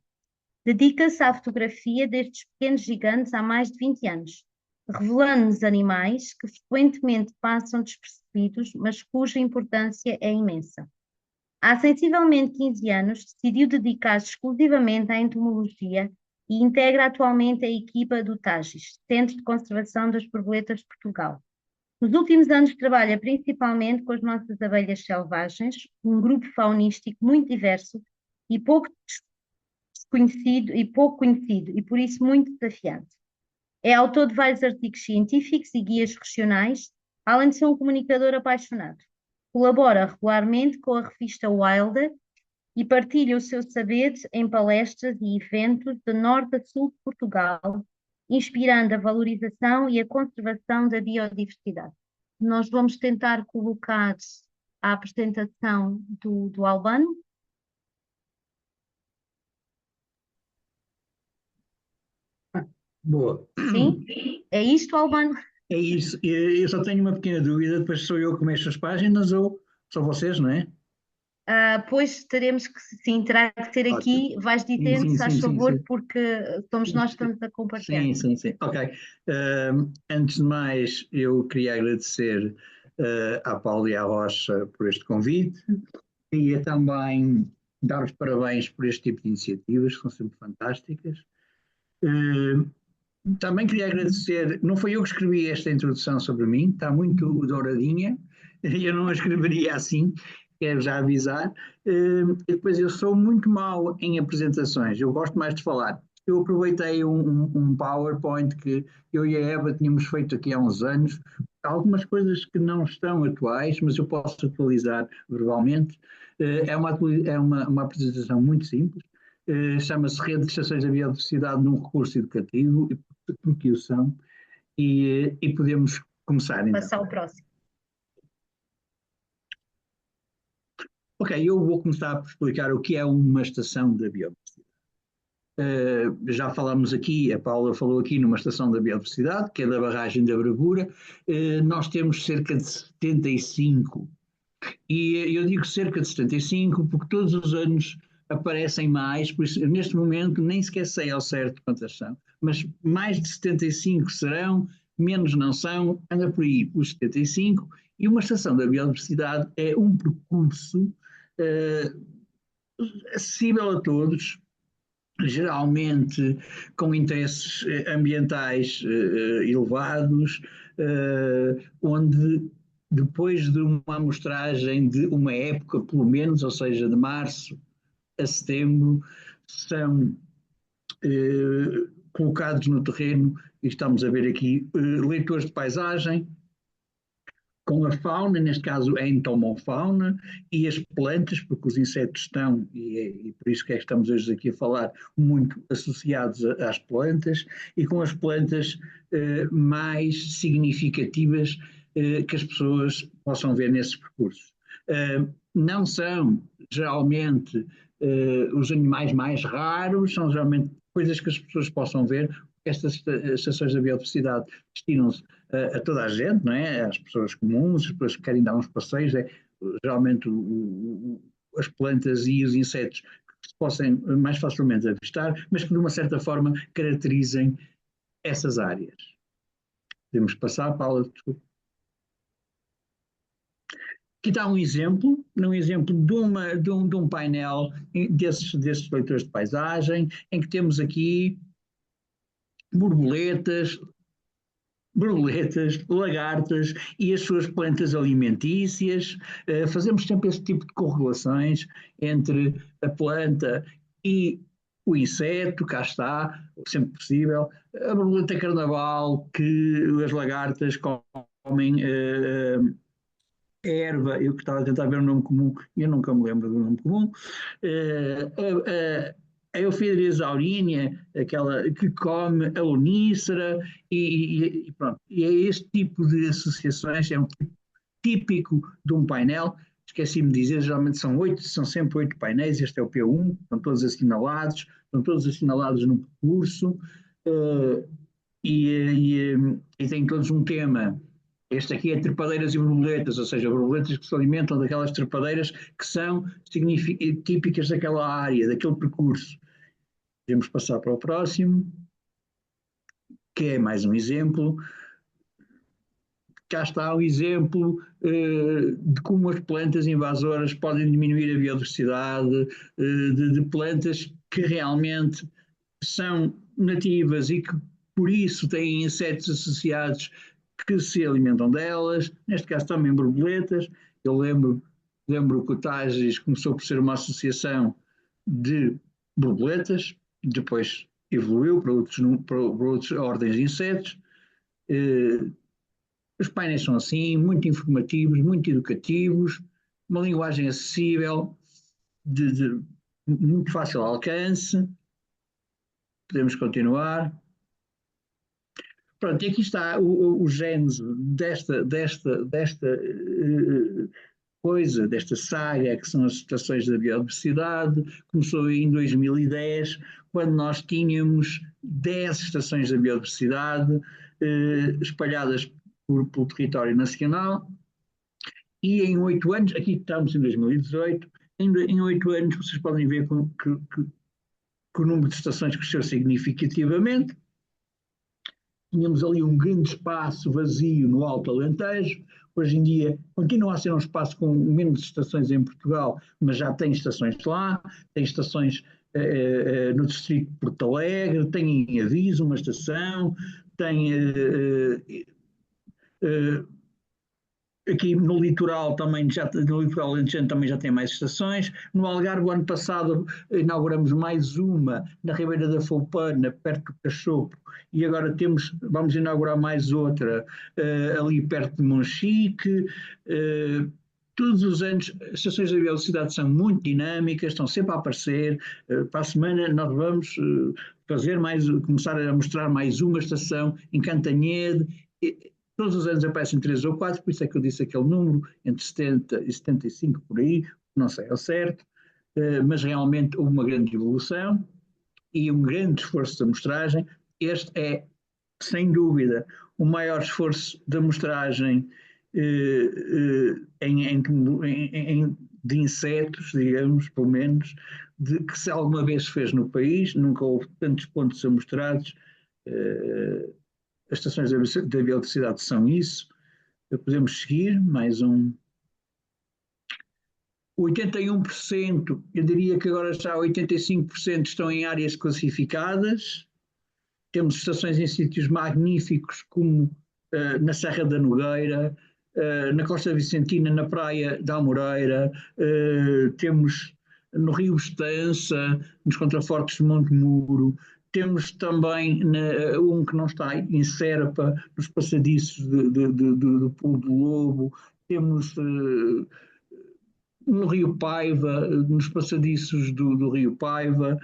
Dedica-se à fotografia destes pequenos gigantes há mais de 20 anos, revelando-nos animais que frequentemente passam despercebidos, mas cuja importância é imensa. Há sensivelmente 15 anos, decidiu dedicar-se exclusivamente à entomologia e integra atualmente a equipa do TAGIS, Centro de Conservação das Borboletas de Portugal. Nos últimos anos trabalha principalmente com as nossas abelhas selvagens, um grupo faunístico muito diverso e pouco conhecido e por isso muito desafiante. É autor de vários artigos científicos e guias regionais, além de ser um comunicador apaixonado. Colabora regularmente com a revista Wilder e partilha o seu saber em palestras e eventos de norte a sul de Portugal, inspirando a valorização e a conservação da biodiversidade. Nós vamos tentar colocar a apresentação do Albano. Boa. Sim? É isto, Albano? É isso. Eu só tenho uma pequena dúvida, depois sou eu que mexo as páginas ou são vocês, não é? Pois teremos que, sim, terá que ser aqui, Ótimo. vais dizendo, se faz favor, porque somos nós que estamos a compartilhar. Sim. Ok. Antes de mais, eu queria agradecer à Paula e à Rocha por este convite. Queria também dar os parabéns por este tipo de iniciativas, que são sempre fantásticas. Também queria agradecer, não foi eu que escrevi esta introdução sobre mim, está muito douradinha, eu não a escreveria assim, quero já avisar. E depois eu sou muito mau em apresentações, eu gosto mais de falar. Eu aproveitei um PowerPoint que eu e a Eva tínhamos feito aqui há uns anos, algumas coisas que não estão atuais, mas eu posso atualizar verbalmente. É uma apresentação muito simples, chama-se Rede de Estações de Biodiversidade num Recurso Educativo, porque o são, e podemos começar então. Passar ao próximo. Ok, eu vou começar por explicar o que é uma estação da biodiversidade. Já falamos aqui, a Paula falou aqui numa estação da biodiversidade, que é da barragem da Bravura. Nós temos cerca de 75, e eu digo cerca de 75 porque todos os anos aparecem mais, por isso neste momento nem sequer sei ao certo quantas são, mas mais de 75 serão, menos não são, anda por aí os 75, e uma estação da biodiversidade é um percurso acessível a todos, geralmente com interesses ambientais elevados, onde depois de uma amostragem de uma época, pelo menos, ou seja, de março a setembro, são colocados no terreno, e estamos a ver aqui leitores de paisagem, com a fauna, neste caso a entomofauna, e as plantas, porque os insetos estão, e por isso que é que estamos hoje aqui a falar, muito associados às plantas, e com as plantas mais significativas que as pessoas possam ver nesses percursos. Não são, geralmente, os animais mais raros, são geralmente coisas que as pessoas possam ver, porque estas estações da biodiversidade destinam-se a toda a gente, não é? Às pessoas comuns, as pessoas que querem dar uns passeios, geralmente as plantas e os insetos que se possam mais facilmente avistar, mas que de uma certa forma caracterizem essas áreas. Podemos passar, Paula, desculpa. Aqui está um exemplo de um painel desses leitores de paisagem, em que temos aqui borboletas, lagartas e as suas plantas alimentícias. Fazemos sempre esse tipo de correlações entre a planta e o inseto, cá está, sempre possível. A borboleta carnaval, que as lagartas comem erva, eu que estava a tentar ver o nome comum, e eu nunca me lembro do nome comum. A Euphorbia aurinea, aquela que come a unícera, e pronto. E é este tipo de associações, é um tipo típico de um painel. Esqueci-me de dizer, geralmente são sempre 8 painéis, este é o P1, estão todos assinalados no percurso, e têm todos um tema. Este aqui é trepadeiras e borboletas, ou seja, borboletas que se alimentam daquelas trepadeiras que são típicas daquela área, daquele percurso. Podemos passar para o próximo, que é mais um exemplo. Cá está o exemplo de como as plantas invasoras podem diminuir a biodiversidade, de plantas que realmente são nativas e que por isso têm insetos associados que se alimentam delas, neste caso também borboletas. Eu lembro que o Tages começou por ser uma associação de borboletas, depois evoluiu para outras ordens de insetos. Os painéis são assim, muito informativos, muito educativos, uma linguagem acessível, de muito fácil alcance. Podemos continuar. Pronto, e aqui está o gênese desta saga, que são as estações da biodiversidade. Começou em 2010, quando nós tínhamos 10 estações da biodiversidade espalhadas pelo território nacional, e em 8 anos, aqui estamos em 2018, em 8 anos vocês podem ver que o número de estações cresceu significativamente. Tínhamos ali um grande espaço vazio no Alto Alentejo. Hoje em dia continua a ser um espaço com menos estações em Portugal, mas já tem estações lá, tem estações no distrito de Porto Alegre, tem em Aviso uma estação, tem aqui no litoral também, no litoral alentejano também já tem mais estações. No Algarve, o ano passado, inauguramos mais uma na Ribeira da Foupana, perto do Cachopo, e agora vamos inaugurar mais outra ali perto de Monchique. Todos os anos, as estações da biodiversidade são muito dinâmicas, estão sempre a aparecer. Para a semana nós vamos começar a mostrar mais uma estação em Cantanhede. Todos os anos aparecem 3 ou 4, por isso é que eu disse aquele número, entre 70 e 75 por aí, não sei ao certo, mas realmente houve uma grande evolução e um grande esforço de amostragem. Este é, sem dúvida, o maior esforço de amostragem de insetos, digamos, pelo menos, que se alguma vez fez no país. Nunca houve tantos pontos amostrados as estações da biodiversidade são isso. Podemos seguir, mais um. 81%, eu diria que agora já 85% estão em áreas classificadas. Temos estações em sítios magníficos, como na Serra da Nogueira, na Costa Vicentina, na Praia da Amoreira, temos no Rio Estança, nos contrafortes de Monte Muro, temos também um que não está em Serpa, nos passadiços do Pulo do Lobo, temos no Rio Paiva, nos passadiços do Rio Paiva,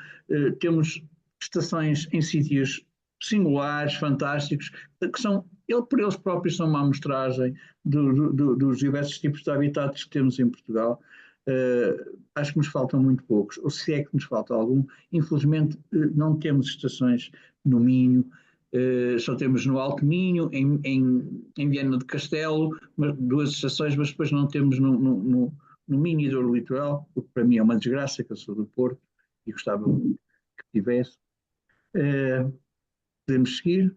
temos estações em sítios singulares, fantásticos, que são, por eles próprios, são uma amostragem dos diversos tipos de habitats que temos em Portugal. Acho que nos faltam muito poucos, ou se é que nos falta algum. Infelizmente, não temos estações no Minho, só temos no Alto Minho, em Viana do Castelo, duas estações, mas depois não temos no Minho e do Litoral, o que para mim é uma desgraça, que eu sou do Porto e gostava que tivesse. Podemos seguir.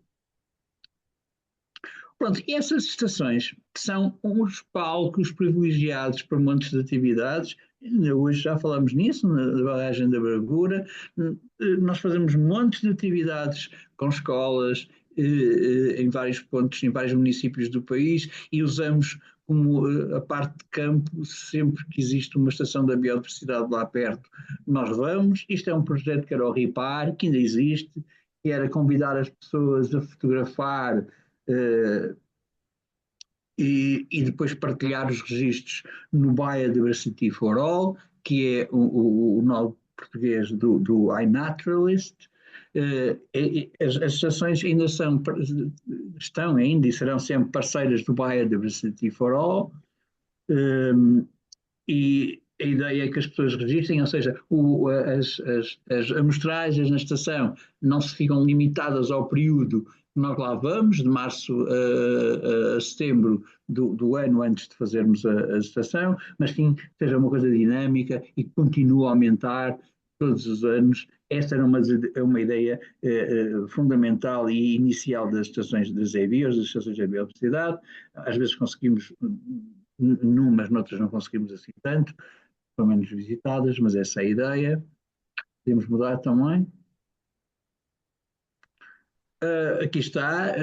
Pronto, e essas estações são uns palcos privilegiados para montes de atividades. Hoje já falamos nisso, na barragem da Bravura. Nós fazemos montes de atividades com escolas em vários pontos, em vários municípios do país, e usamos como a parte de campo, sempre que existe uma estação da biodiversidade lá perto, nós vamos. Isto é um projeto que era o RIPAR, que ainda existe, que era convidar as pessoas a fotografar e depois partilhar os registros no Biodiversity for All, que é o nome português do iNaturalist. As estações ainda estão ainda e serão sempre parceiras do Biodiversity for All, e a ideia é que as pessoas registrem, ou seja, as amostragens na estação não se ficam limitadas ao período que nós lá vamos, de março a setembro do ano antes de fazermos a estação, mas sim seja uma coisa dinâmica e que continue a aumentar todos os anos. Esta era uma ideia fundamental e inicial das estações das EBIOS, das estações de biodiversidade. Às vezes conseguimos numas, noutras não conseguimos assim tanto, pelo menos visitadas, mas essa é a ideia. Podemos mudar também. Aqui está,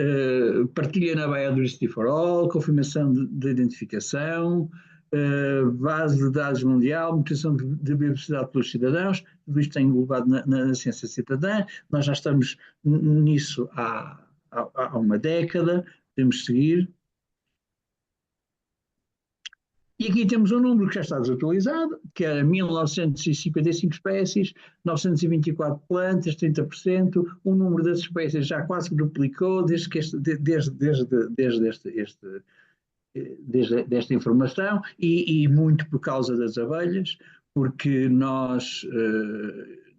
partilha na Biodiversity for All, confirmação de identificação, base de dados mundial, monitorização de biodiversidade pelos cidadãos, tudo isto tem englobado na ciência cidadã. Nós já estamos nisso há uma década, podemos seguir. E aqui temos um número que já está desatualizado, que era 1955 espécies, 924 plantas, 30%. O número das espécies já quase duplicou desde esta informação, e muito por causa das abelhas, porque nós,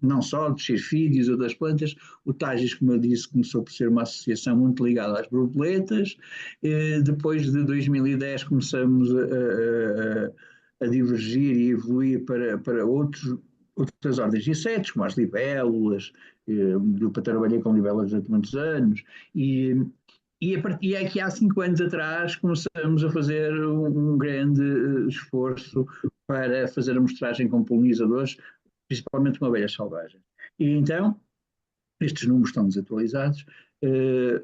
não só dos cirfídeos ou das plantas, o Tages, como eu disse, começou por ser uma associação muito ligada às borboletas. Depois de 2010 começamos a divergir e evoluir para outras ordens de insetos, como as libélulas. Eu trabalhei com libélulas durante muitos anos, e aqui há 5 anos atrás começamos a fazer um grande esforço para fazer a amostragem com polinizadores, principalmente com abelhas selvagens. E então, estes números estão desatualizados,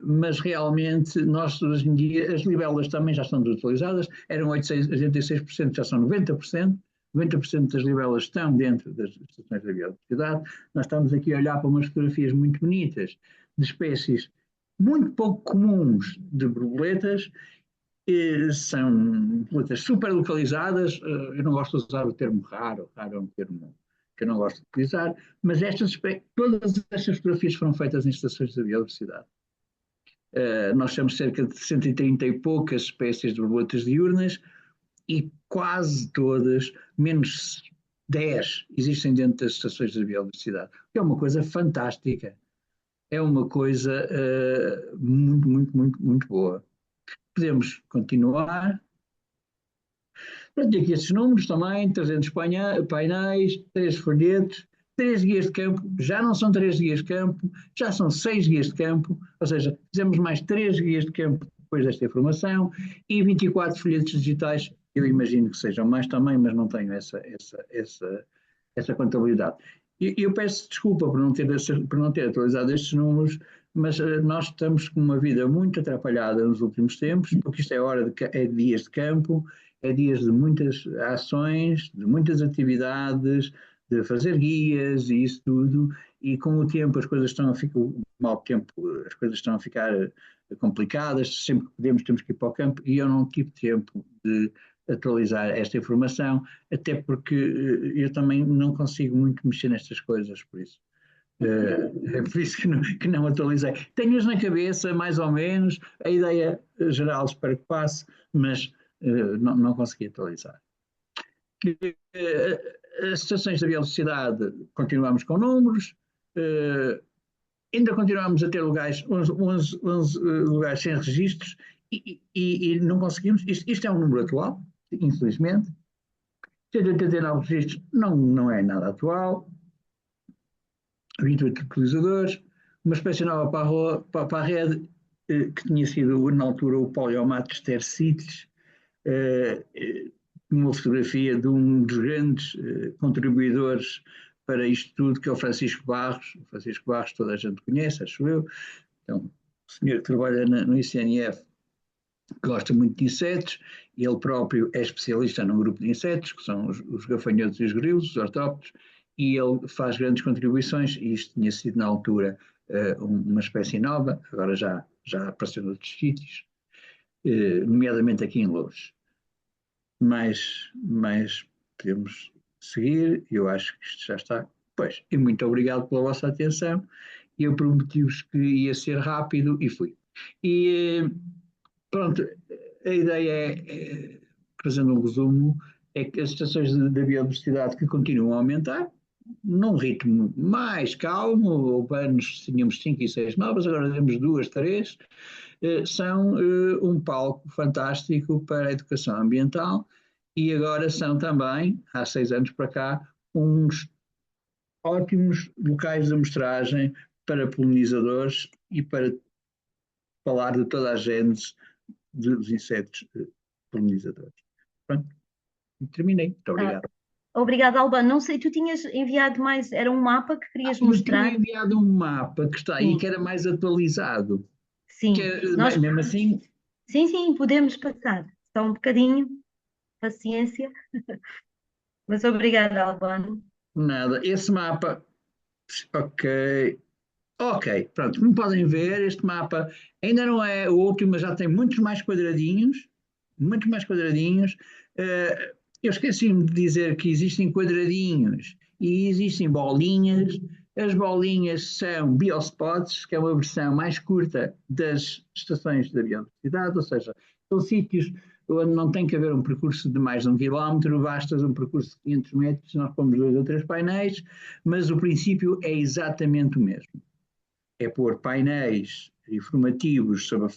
mas realmente nós hoje em dia, as libélulas também já estão desatualizadas, eram 86%, já são 90%. 90% das libélulas estão dentro das estações da biodiversidade. Nós estamos aqui a olhar para umas fotografias muito bonitas de espécies muito pouco comuns de borboletas. São borboletas super localizadas. Eu não gosto de usar o termo raro é um termo que eu não gosto de utilizar, mas todas estas fotografias foram feitas em estações de biodiversidade. Nós temos cerca de 130 e poucas espécies de borboletas diurnas, e quase todas, menos 10, existem dentro das estações de biodiversidade. É uma coisa fantástica. É uma coisa muito, muito, muito, muito boa. Podemos continuar. Pronto, aqui estes números também: 300 painéis, 3 folhetos, três guias de campo, já não são três guias de campo, já são seis guias de campo, ou seja, fizemos mais três guias de campo depois desta informação e 24 folhetos digitais. Eu imagino que sejam mais também, mas não tenho essa contabilidade. Eu peço desculpa por não ter atualizado estes números, mas nós estamos com uma vida muito atrapalhada nos últimos tempos, porque isto é hora é dias de campo, é dias de muitas ações, de muitas atividades, de fazer guias e isso tudo, e com o tempo as coisas estão a ficar, mau tempo, as coisas estão a ficar complicadas, sempre que podemos temos que ir para o campo, e eu não tive tempo de atualizar esta informação, até porque eu também não consigo muito mexer nestas coisas, por isso. É por isso que não atualizei. Tenho-as na cabeça, mais ou menos, a ideia geral espero que passe, mas não consegui atualizar. As estações da velocidade, continuamos com números, ainda continuamos a ter lugares, 11 lugares sem registros e não conseguimos, isto é um número atual, infelizmente, 189 registros não é nada atual, 28 utilizadores, uma espécie nova para a rede, que tinha sido na altura o poliomatos tercites, uma fotografia de um dos grandes contribuidores para isto tudo, que é o Francisco Barros. O Francisco Barros toda a gente conhece, acho eu. Então, o senhor que trabalha no ICNF gosta muito de insetos, ele próprio é especialista num grupo de insetos, que são os gafanhotos e os grilos, os ortópodes, e ele faz grandes contribuições, e isto tinha sido na altura uma espécie nova, agora já apareceu noutros sítios, nomeadamente aqui em Louros. Mas podemos seguir, eu acho que isto já está. Pois, e muito obrigado pela vossa atenção, eu prometi-vos que ia ser rápido e fui. E pronto, a ideia é, fazendo um resumo, é que as estações da biodiversidade que continuam a aumentar, num ritmo mais calmo, houve anos tínhamos 5 e 6 novas, agora temos 2, 3, são um palco fantástico para a educação ambiental e agora são também, há 6 anos para cá, uns ótimos locais de amostragem para polinizadores e para falar de toda a gênese dos insetos polinizadores. Pronto, terminei. Muito obrigado. Obrigada, Albano. Não sei, tu tinhas enviado mais, era um mapa que querias Eu mostrar? tinha enviado um mapa que está aí, que era mais atualizado. Sim. Nós, mesmo assim... Sim, podemos passar. Só um bocadinho, paciência. Mas obrigada, Albano. Nada, esse mapa... Ok, pronto, como podem ver, este mapa ainda não é o último, mas já tem muitos mais quadradinhos, muito mais quadradinhos. Eu esqueci-me de dizer que existem quadradinhos e existem bolinhas. As bolinhas são biospots, que é uma versão mais curta das estações da biodiversidade, ou seja, são sítios onde não tem que haver um percurso de mais de 1 quilómetro, basta um percurso de 500 metros, nós pomos 2 ou 3 painéis, mas o princípio é exatamente o mesmo. É pôr painéis informativos sobre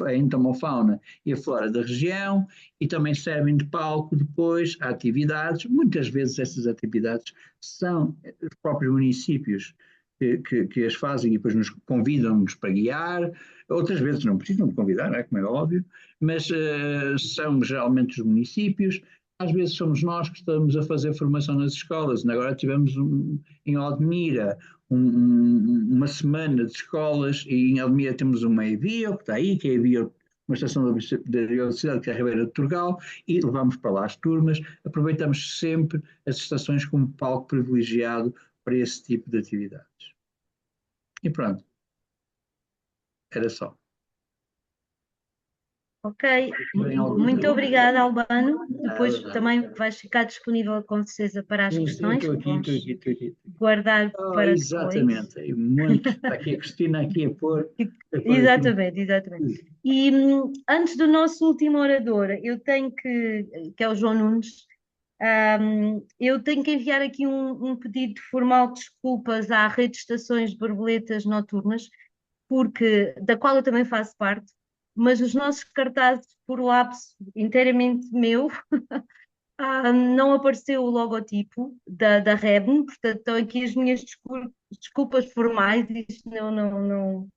a entomofauna e a flora da região e também servem de palco depois a atividades. Muitas vezes essas atividades são os próprios municípios que as fazem e depois nos convidam-nos para guiar, outras vezes não precisam de convidar, não é? Como é óbvio, mas são geralmente os municípios. Às vezes somos nós que estamos a fazer formação nas escolas. Agora tivemos em Odmira uma semana de escolas e em Odmira temos uma EBIO, que está aí, que é a EBIO, uma estação da biodiversidade, que é a Ribeira de Turgal, e levamos para lá as turmas. Aproveitamos sempre as estações como palco privilegiado para esse tipo de atividades. E pronto. Era só. Ok, muito obrigada, Albano. Depois também vais ficar disponível com certeza para as questões. Estou aqui. Guardar para exatamente, depois. Muito. Está aqui a Cristina aqui a pôr. Exatamente. E antes do nosso último orador, eu tenho que é o João Nunes, eu tenho que enviar aqui um pedido formal de desculpas à rede de estações de borboletas noturnas, da qual eu também faço parte, mas os nossos cartazes, por lapso inteiramente meu, Não apareceu o logotipo da Rebne, portanto, estão aqui as minhas desculpas formais, isto não,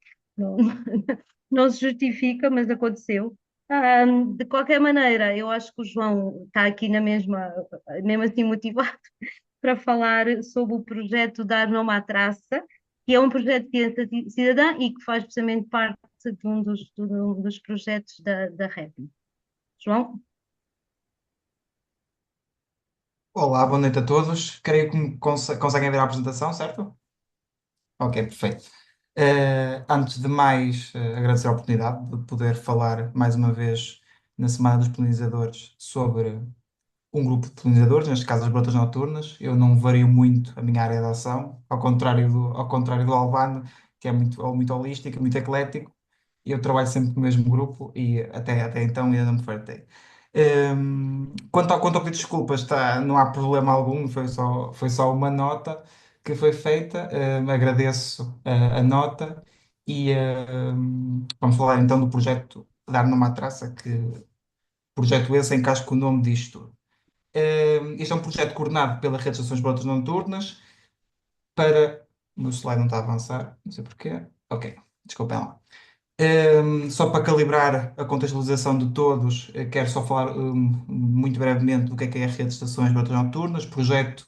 não se justifica, mas aconteceu. De qualquer maneira, eu acho que o João está aqui na mesma, mesmo assim motivado para falar sobre o projeto Dar Nome à Traça, que é um projeto de ciência cidadã e que faz precisamente parte de um dos projetos da Rebne. João? Olá, boa noite a todos. Creio que me conseguem ver a apresentação, certo? Ok, perfeito. Antes de mais, agradecer a oportunidade de poder falar mais uma vez na Semana dos Polinizadores sobre um grupo de polinizadores, neste caso as brotas noturnas. Eu não vario muito a minha área de ação, ao contrário do Albano, que é muito holístico, muito eclético. Eu trabalho sempre com o mesmo grupo e até então ainda não me fartei. Quanto ao pedido de desculpas, não há problema algum, foi só uma nota que foi feita. Agradeço a nota e vamos falar então do projeto Dar Numa Traça, que projeto esse em que acho que o nome diz tudo. Este é um projeto coordenado pela Rede de Estações Brotas Noturnas para. O meu slide não está a avançar, não sei porquê. Ok, desculpem lá. Só para calibrar a contextualização de todos, quero só falar muito brevemente do que é a Rede de Estações Brotas Noturnas, projeto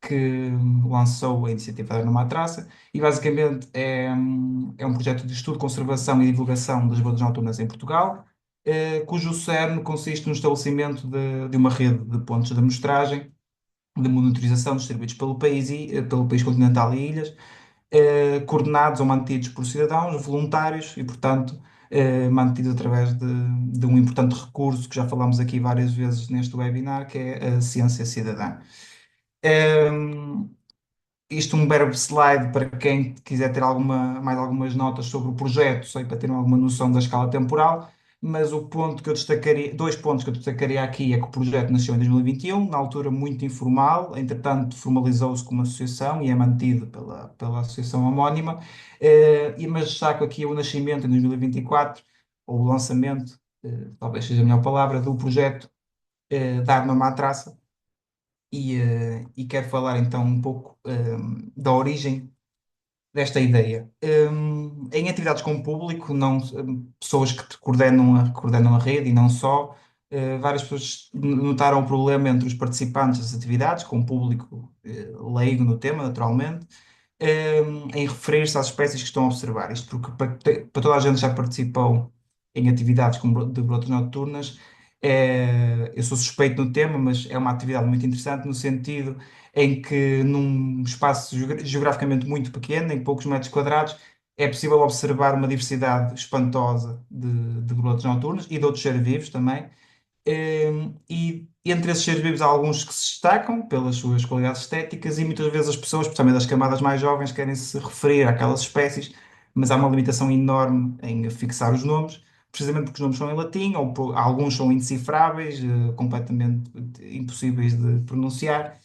que lançou a iniciativa da Numa Traça e basicamente é um projeto de estudo, conservação e divulgação das brotas noturnas em Portugal, cujo cerne consiste no estabelecimento de uma rede de pontos de amostragem, de monitorização distribuídos pelo país continental e ilhas, coordenados ou mantidos por cidadãos voluntários e, portanto, mantidos através de um importante recurso que já falámos aqui várias vezes neste webinar, que é a ciência cidadã. Um, Isto um breve slide para quem quiser ter mais algumas notas sobre o projeto, sei, para ter alguma noção da escala temporal, mas dois pontos que eu destacaria aqui é que o projeto nasceu em 2021, na altura muito informal, entretanto formalizou-se como associação e é mantido pela associação homónima, mas destaco aqui o nascimento em 2024, ou o lançamento, talvez seja a melhor palavra, do projeto Dar Nome à Traça, e quero falar então um pouco da origem desta ideia. Em atividades com o público, não, pessoas que coordenam a rede e não só, várias pessoas notaram o problema entre os participantes das atividades, com o público leigo no tema, naturalmente, em referir-se às espécies que estão a observar. Isto porque para toda a gente que já participou em atividades de brotas noturnas, eu sou suspeito no tema, mas é uma atividade muito interessante no sentido em que num espaço geograficamente muito pequeno, em poucos metros quadrados, é possível observar uma diversidade espantosa de brotas noturnas e de outros seres vivos também. E entre esses seres vivos há alguns que se destacam pelas suas qualidades estéticas e muitas vezes as pessoas, especialmente as camadas mais jovens, querem se referir àquelas espécies, mas há uma limitação enorme em fixar os nomes, precisamente porque os nomes são em latim ou alguns são indecifráveis, completamente impossíveis de pronunciar.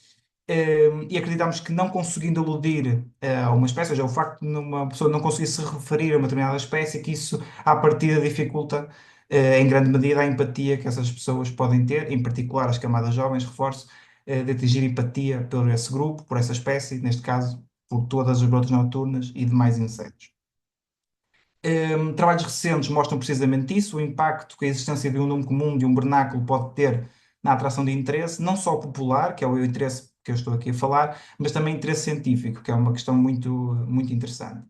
E acreditamos que não conseguindo aludir a uma espécie, ou seja, o facto de uma pessoa não conseguir se referir a uma determinada espécie, que isso à partida dificulta em grande medida a empatia que essas pessoas podem ter, em particular as camadas jovens, reforço, de atingir empatia por esse grupo, por essa espécie, neste caso, por todas as brotas noturnas e demais insetos. Trabalhos recentes mostram precisamente isso, o impacto que a existência de um nome comum, de um vernáculo, pode ter na atração de interesse, não só popular, que é o interesse que eu estou aqui a falar, mas também interesse científico, que é uma questão muito, muito interessante.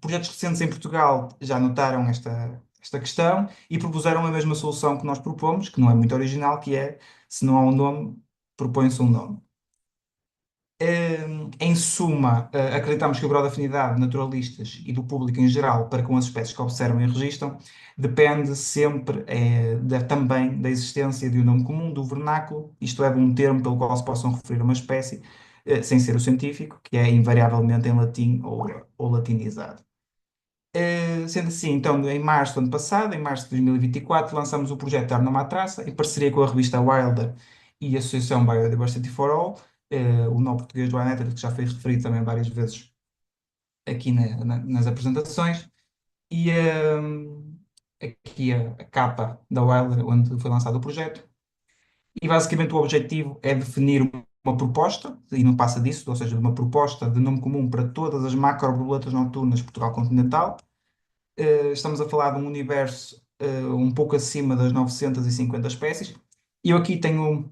Projetos recentes em Portugal já notaram esta questão e propuseram a mesma solução que nós propomos, que não é muito original, que é, se não há um nome, propõe-se um nome. Em suma, acreditamos que o grau de afinidade de naturalistas e do público em geral para com as espécies que observam e registram depende sempre também da existência de um nome comum, do vernáculo, isto é, de um termo pelo qual se possam referir a uma espécie, sem ser o científico, que é invariavelmente em latim ou latinizado. Sendo assim, então, em março do ano passado, em março de 2024, lançamos o projeto Arnoma Traça, em parceria com a revista Wilder e a Associação Biodiversity for All, o nome português do Anetra, que já foi referido também várias vezes aqui nas apresentações, e aqui a capa da Wilder, onde foi lançado o projeto. E basicamente o objetivo é definir uma proposta, e não passa disso, ou seja, uma proposta de nome comum para todas as macroborboletas noturnas de Portugal continental. Estamos a falar de um universo um pouco acima das 950 espécies. E eu aqui tenho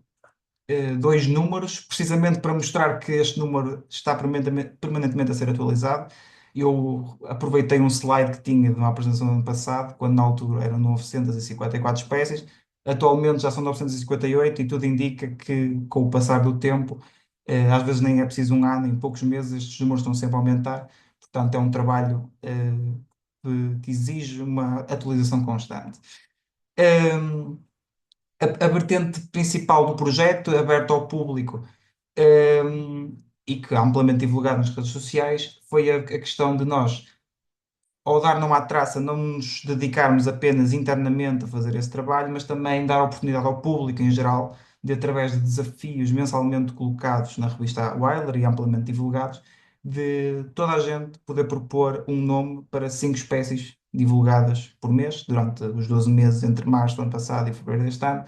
dois números, precisamente para mostrar que este número está permanentemente a ser atualizado. Eu aproveitei um slide que tinha de uma apresentação do ano passado, quando na altura eram 954 espécies. Atualmente já são 958 e tudo indica que, com o passar do tempo, às vezes nem é preciso um ano, em poucos meses estes números estão sempre a aumentar. Portanto, é um trabalho que exige uma atualização constante. Um, a vertente principal do projeto, aberta ao público, e que é amplamente divulgado nas redes sociais, foi a questão de nós, ao dar numa traça, não nos dedicarmos apenas internamente a fazer esse trabalho, mas também dar oportunidade ao público em geral, de através de desafios mensalmente colocados na revista Wilder e amplamente divulgados, de toda a gente poder propor um nome para 5 espécies divulgadas por mês, durante os 12 meses entre março do ano passado e fevereiro deste ano,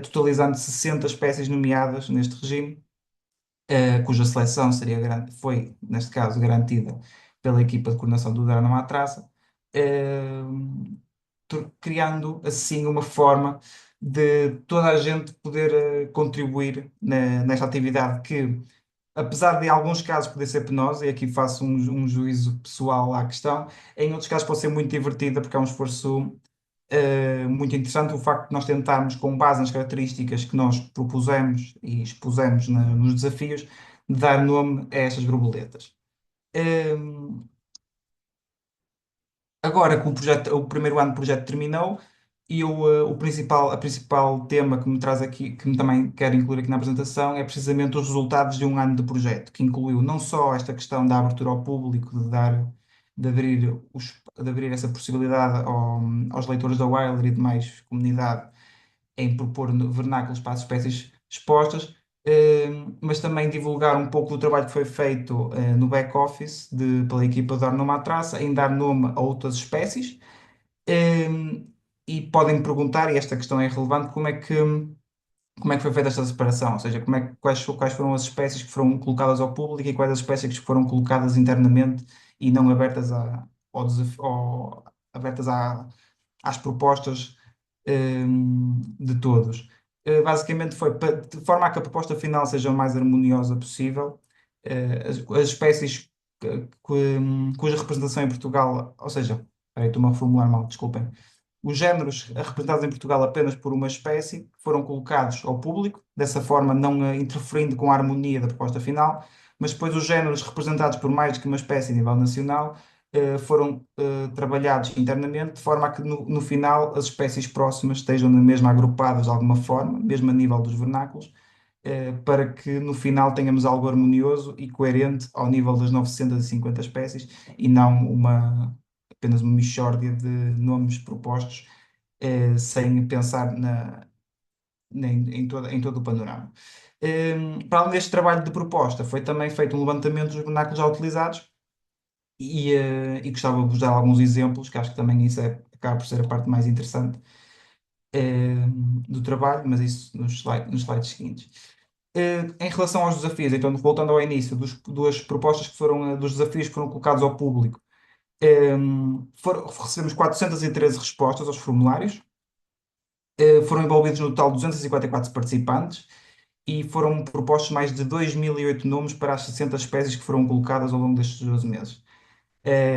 totalizando 60 espécies nomeadas neste regime, cuja seleção foi, neste caso, garantida pela equipa de coordenação do Dar Não Há Traça, eh, criando assim uma forma de toda a gente poder contribuir nesta atividade que, apesar de em alguns casos poder ser penosa, e aqui faço um juízo pessoal à questão, em outros casos pode ser muito divertida porque é um esforço muito interessante o facto de nós tentarmos, com base nas características que nós propusemos e expusemos nos desafios, dar nome a estas borboletas. Um, Agora que o primeiro ano do projeto terminou, e a principal tema que me traz aqui, que me também quero incluir aqui na apresentação, é precisamente os resultados de um ano de projeto, que incluiu não só esta questão da abertura ao público, de abrir essa possibilidade aos leitores da Wilder e de mais comunidade em propor vernáculos para as espécies expostas, mas também divulgar um pouco do trabalho que foi feito no back-office pela equipa de Ornoma Traça, em dar nome a outras espécies. E podem me perguntar, e esta questão é relevante, como é que foi feita esta separação? Ou seja, quais foram as espécies que foram colocadas ao público e quais as espécies que foram colocadas internamente e não abertas abertas às propostas de todos. Basicamente foi de forma a que a proposta final seja o mais harmoniosa possível. As espécies cuja representação em Portugal, ou seja, espera aí, estou-me a formular mal, desculpem. Os géneros representados em Portugal apenas por uma espécie foram colocados ao público, dessa forma não interferindo com a harmonia da proposta final, mas depois os géneros representados por mais do que uma espécie a nível nacional foram trabalhados internamente, de forma a que no final as espécies próximas estejam na mesma agrupadas de alguma forma, mesmo a nível dos vernáculos, para que no final tenhamos algo harmonioso e coerente ao nível das 950 espécies e não apenas uma mixórdia de nomes propostos, sem pensar em todo o panorama. Para além deste trabalho de proposta, foi também feito um levantamento dos vernáculos já utilizados e gostava de vos dar alguns exemplos, que acho que também isso acaba por ser a parte mais interessante do trabalho, mas isso nos slides seguintes. Em relação aos desafios, então, voltando ao início, das propostas dos desafios que foram colocados ao público, recebemos 413 respostas aos formulários, foram envolvidos no total 254 participantes e foram propostos mais de 2008 nomes para as 60 espécies que foram colocadas ao longo destes 12 meses.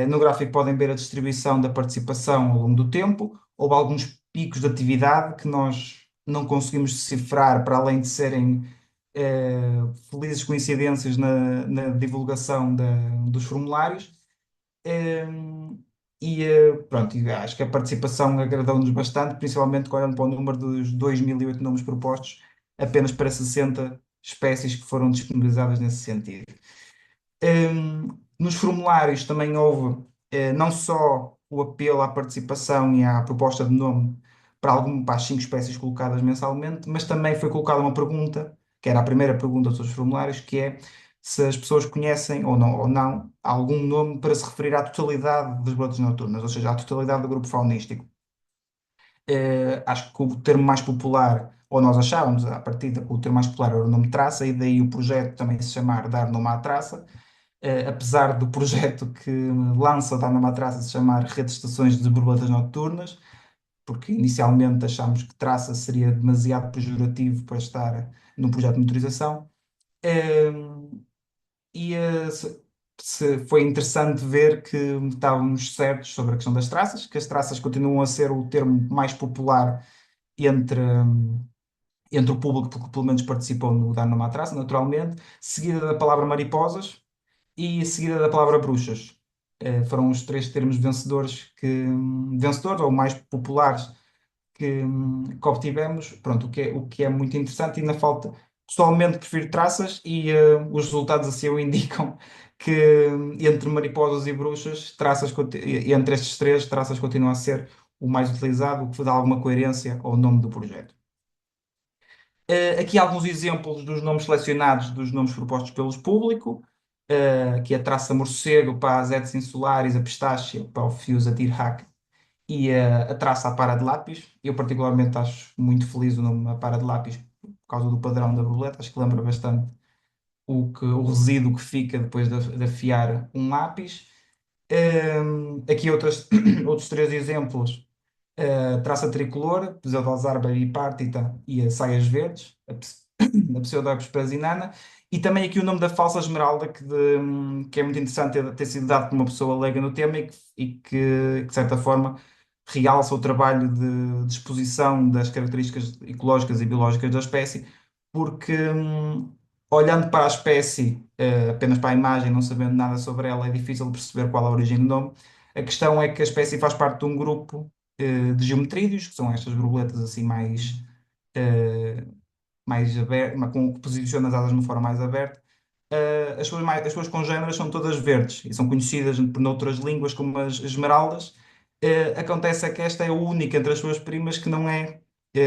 No gráfico podem ver a distribuição da participação ao longo do tempo. Houve alguns picos de atividade que nós não conseguimos decifrar, para além de serem felizes coincidências na divulgação dos formulários. Pronto, e acho que a participação agradou-nos bastante, principalmente olhando para o número dos 2008 nomes propostos, apenas para 60 espécies que foram disponibilizadas nesse sentido. Nos formulários também houve não só o apelo à participação e à proposta de nome para as 5 espécies colocadas mensalmente, mas também foi colocada uma pergunta, que era a primeira pergunta dos formulários, que é se as pessoas conhecem ou não algum nome para se referir à totalidade das brotas noturnas, ou seja, à totalidade do grupo faunístico. Acho que o termo mais popular ou nós achávamos, à partida, que o termo mais popular era o nome traça, e daí o projeto também se chamar Dar Nome à Traça. Apesar do projeto que lança o Dar Nome à Traça se chamar Rede de Estações de Borboletas Noturnas, porque inicialmente achámos que traça seria demasiado pejorativo para estar num projeto de motorização. Um, foi interessante ver que estávamos certos sobre a questão das traças, que as traças continuam a ser o termo mais popular entre, entre o público, porque pelo menos participou no Dar Numa Traça, naturalmente, seguida da palavra mariposas e seguida da palavra bruxas. Foram os três termos vencedores vencedores ou mais populares que obtivemos, pronto, o que é muito interessante. Ainda falta, pessoalmente prefiro traças e os resultados assim o indicam que entre mariposas e bruxas, entre estes três, traças continua a ser o mais utilizado, o que dá alguma coerência ao nome do projeto. Aqui alguns exemplos dos nomes selecionados, dos nomes propostos pelos público, que é a traça morcego para as Edson insulares, a pistácia para o Fius Adirhack e a traça à para de lápis. Eu particularmente acho muito feliz o nome a para de lápis por causa do padrão da borboleta, acho que lembra bastante o resíduo que fica depois de afiar um lápis. Aqui outros três exemplos. A traça tricolor, Pseudosarba bipartita e as saias verdes, a Pseudoepis prasinana, e também aqui o nome da falsa esmeralda, que é muito interessante ter sido dado por uma pessoa leiga no tema e que, de certa forma, realça o trabalho de exposição das características ecológicas e biológicas da espécie, porque olhando para a espécie, apenas para a imagem, não sabendo nada sobre ela, é difícil perceber qual é a origem do nome. A questão é que a espécie faz parte de um grupo de geometrídeos, que são estas borboletas assim eh, mais abertas, com que posiciona as asas de uma forma mais aberta. As suas congêneres são todas verdes e são conhecidas por noutras línguas como as esmeraldas. Acontece é que esta é a única entre as suas primas que não é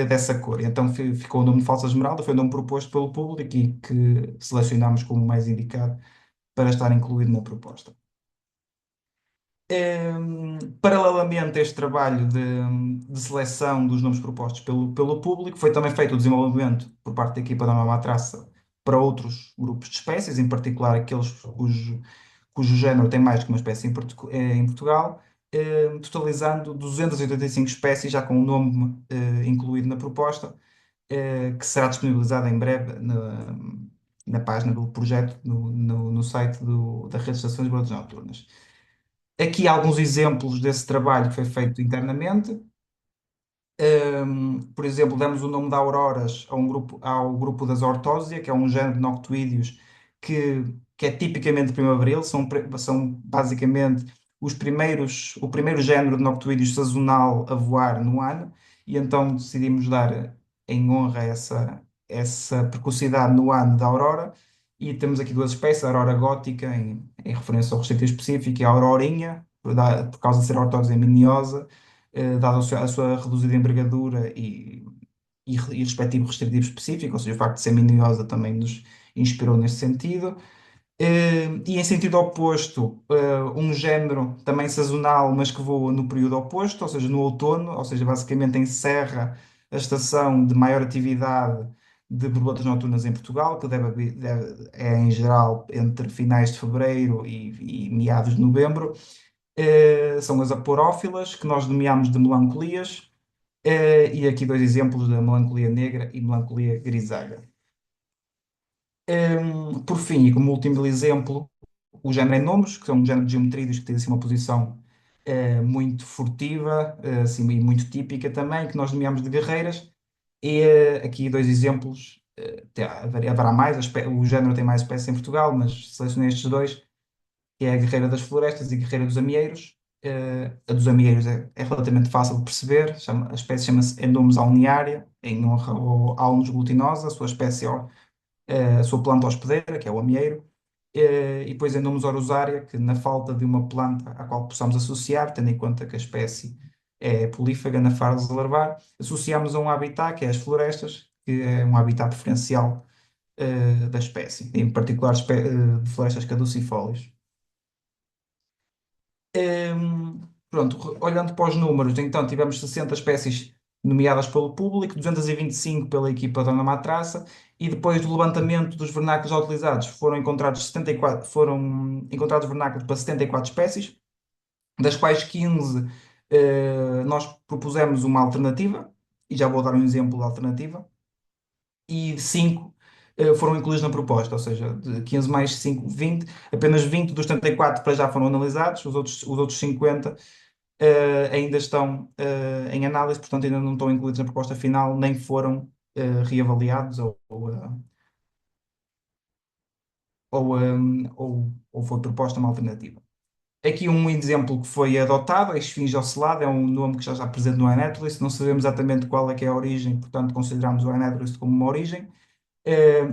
dessa cor. Então ficou o nome de falsa esmeralda, foi o nome proposto pelo público e que selecionámos como o mais indicado para estar incluído na proposta. Paralelamente a este trabalho de seleção dos nomes propostos pelo público, foi também feito o desenvolvimento por parte da equipa da Nova Traça para outros grupos de espécies, em particular aqueles cujo género tem mais que uma espécie em Portugal, totalizando 285 espécies, já com o nome incluído na proposta, que será disponibilizada em breve na página do projeto, no site da Rede de Estações de Brotas Noturnas. Aqui há alguns exemplos desse trabalho que foi feito internamente. Por exemplo, demos o nome de auroras ao grupo das Ortósia, que é um género de noctuídeos que é tipicamente primaveril, são basicamente o primeiro género de noctuídeos sazonal a voar no ano, e então decidimos dar em honra a essa precocidade no ano da aurora, e temos aqui duas espécies, a aurora gótica, em referência ao restrito específico, e a aurorinha, por causa de ser ortósia miniosa, dado a sua reduzida envergadura e respectivo restritivo específico, ou seja, o facto de ser miniosa também nos inspirou nesse sentido. E em sentido oposto, um género também sazonal, mas que voa no período oposto, ou seja, no outono, ou seja, basicamente encerra a estação de maior atividade de borboletas noturnas em Portugal, que é em geral entre finais de fevereiro e meados de novembro. São as aporófilas, que nós nomeamos de melancolias, e aqui dois exemplos da melancolia negra e melancolia grisalha. Por fim, e como último exemplo, o género em nomes, que são um género de geometrídeos que tem assim, uma posição muito furtiva, assim, e muito típica também, que nós nomeamos de guerreiras. E aqui dois exemplos, haverá mais, o género tem mais espécies em Portugal, mas selecionei estes dois, que é a guerreira das florestas e a guerreira dos amieiros. A dos amieiros é relativamente fácil de perceber, a espécie chama-se Endomus alniaria, em honra ao Alnus glutinosa, a sua espécie, a sua planta hospedeira, que é o amieiro, e depois Endomus orusária, que na falta de uma planta à qual possamos associar, tendo em conta que a espécie é polífaga na fase de larvar, associamos a um habitat, que é as florestas, que é um habitat preferencial da espécie, em particular de florestas caducifólias. Pronto, olhando para os números, então tivemos 60 espécies nomeadas pelo público, 225 pela equipa da Ana Matraça, e depois do levantamento dos vernáculos já utilizados, foram encontrados vernáculos para 74 espécies, das quais 15 nós propusemos uma alternativa, e já vou dar um exemplo da alternativa, e 5 foram incluídos na proposta, ou seja, de 15 mais 5, 20, apenas 20 dos 74 para já foram analisados, os outros 50 ainda estão em análise, portanto ainda não estão incluídos na proposta final, nem foram reavaliados ou foi proposta uma alternativa. Aqui um exemplo que foi adotado, a esfinge ocelada, é um nome que já está presente no iNaturalist, não sabemos exatamente qual é que é a origem, portanto consideramos o iNaturalist como uma origem.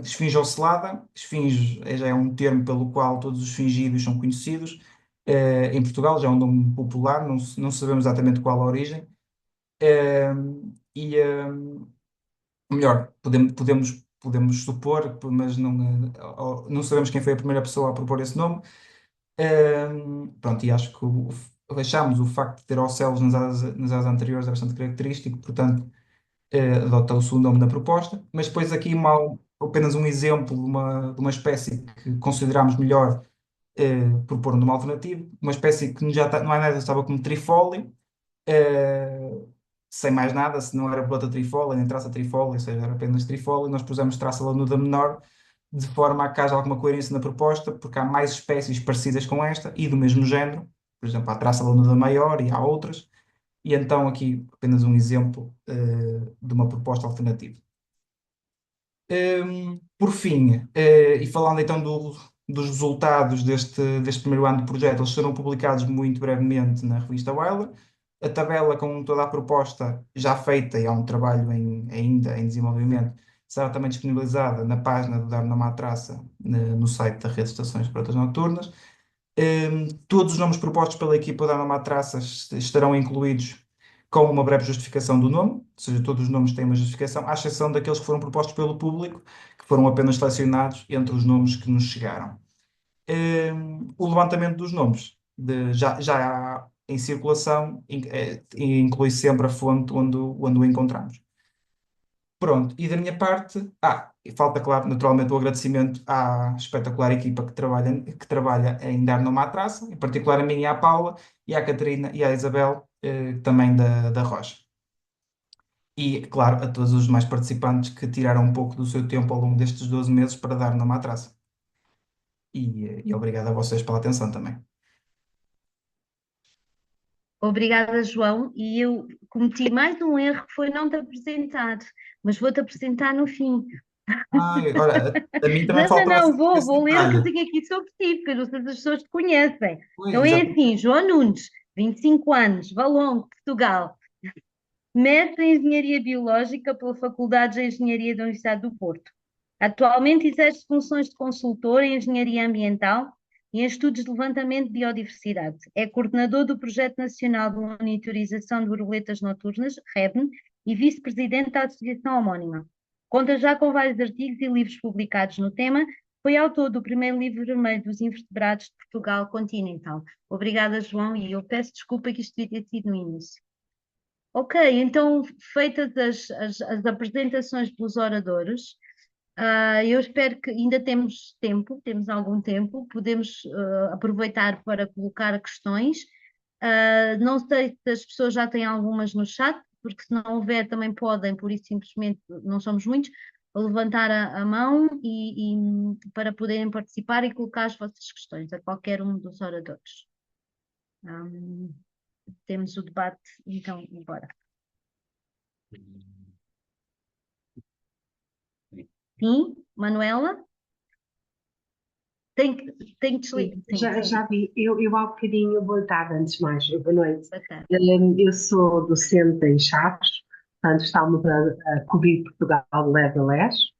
Esfinge ocelada, esfinge já é um termo pelo qual todos os esfingídeos são conhecidos. Em Portugal já é um nome popular, não sabemos exatamente qual a origem. Melhor, podemos supor, mas não sabemos quem foi a primeira pessoa a propor esse nome. Pronto, e acho que achamos o facto de ter ocelos nas asas anteriores é bastante característico, portanto, adotou-se o nome da proposta. Mas depois aqui apenas um exemplo de uma espécie que consideramos melhor propor numa alternativa, uma espécie que já não é nada, estava como trifólio, eh, sem mais nada, se não era bolota trifólio, nem traça trifólio, ou seja, era apenas trifólio, nós pusemos traça lanuda menor, de forma a que haja alguma coerência na proposta, porque há mais espécies parecidas com esta e do mesmo género, por exemplo, há traça lanuda maior e há outras, e então aqui apenas um exemplo de uma proposta alternativa. Por fim, e falando então dos resultados deste primeiro ano de projeto, eles serão publicados muito brevemente na revista Wilder. A tabela com toda a proposta já feita, e há um trabalho ainda em desenvolvimento, será também disponibilizada na página do Dar na Matraça, no site da Rede de Estações de Brotas Noturnas. Todos os nomes propostos pela equipa da Ana Traças estarão incluídos com uma breve justificação do nome, ou seja, todos os nomes têm uma justificação, à exceção daqueles que foram propostos pelo público, que foram apenas selecionados entre os nomes que nos chegaram. O levantamento dos nomes já em circulação inclui sempre a fonte onde o encontramos. Pronto, e da minha parte, e falta, claro, naturalmente o agradecimento à espetacular equipa que trabalha em Dar Numa à Traça, em particular a mim e à Paula, e à Catarina e à Isabel, também da Rocha. E, claro, a todos os demais participantes que tiraram um pouco do seu tempo ao longo destes 12 meses para Dar Numa à Traça. E obrigado a vocês pela atenção também. Obrigada, João. E eu cometi mais um erro que foi não te apresentar, mas vou-te apresentar no fim. Olha, a mim também Não, não, faltou não, vou, esse vou ler o que eu detalhe. tenho aqui sobre ti, porque eu não sei se as pessoas te conhecem. Pois, Então é exatamente. assim, João Nunes, 25 anos, Valongo, Portugal, mestre em Engenharia Biológica pela Faculdade de Engenharia da Universidade do Porto. Atualmente exerce funções de consultor em Engenharia Ambiental e em Estudos de Levantamento de Biodiversidade. É coordenador do Projeto Nacional de Monitorização de Borboletas Noturnas, REBN, e vice-presidente da associação homónima. Conta já com vários artigos e livros publicados no tema. Foi autor do primeiro livro vermelho dos invertebrados de Portugal continental. Obrigada, João, e eu peço desculpa que isto devia ter sido no início. Ok, então, feitas as apresentações pelos oradores, eu espero que ainda temos tempo, temos algum tempo, podemos aproveitar para colocar questões. Não sei se as pessoas já têm algumas no chat, porque se não houver também podem, por isso simplesmente não somos muitos, levantar a mão para poderem participar e colocar as vossas questões a qualquer um dos oradores. Temos o debate, então, bora. Sim, Manuela? Tem que desligar. Já vi. Eu há bocadinho, boa tarde, antes de mais, boa noite. Boa tarde. Eu sou docente em Chaves, portanto, estamos a cobrir Portugal de leste a leste.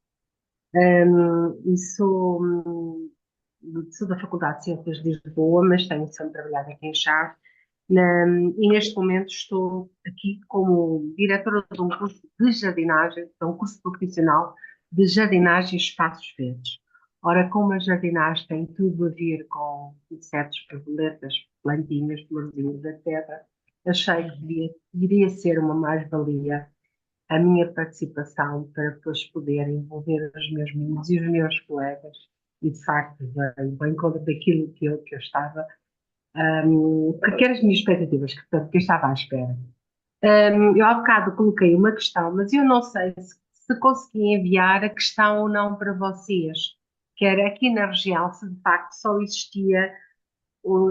E sou da Faculdade de Ciências de Lisboa, mas tenho sempre trabalhado aqui em Chaves. E neste momento estou aqui como diretora de um curso de jardinagem, de um curso profissional de jardinagem e espaços verdes. Ora, como a jardinagem tem tudo a ver com insetos, borboletas, plantinhas, florzinhas, etc., achei que iria ser uma mais-valia a minha participação para depois poder envolver os meus meninos e os meus colegas, e de facto veio bem contra daquilo que eu estava, que eram as minhas expectativas, que, portanto, que eu estava à espera. Eu há bocado coloquei uma questão, mas eu não sei se consegui enviar a questão ou não para vocês, que era aqui na região, se de facto só existia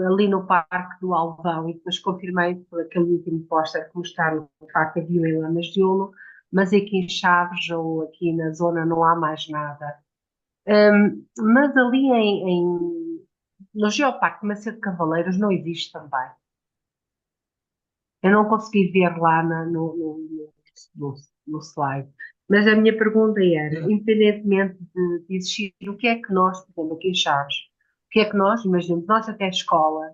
ali no Parque do Alvão, e depois confirmei por aquele último póster que mostraram que de facto havia em Lamas de Ulo, mas aqui em Chaves ou aqui na zona não há mais nada. Mas ali no Geoparque de Macedo de Cavaleiros não existe também. Eu não consegui ver lá no slide. Mas a minha pergunta era, independentemente de existir, o que é que nós, por exemplo, aqui em Chaves, o que é que nós, imaginemos, nós até a escola,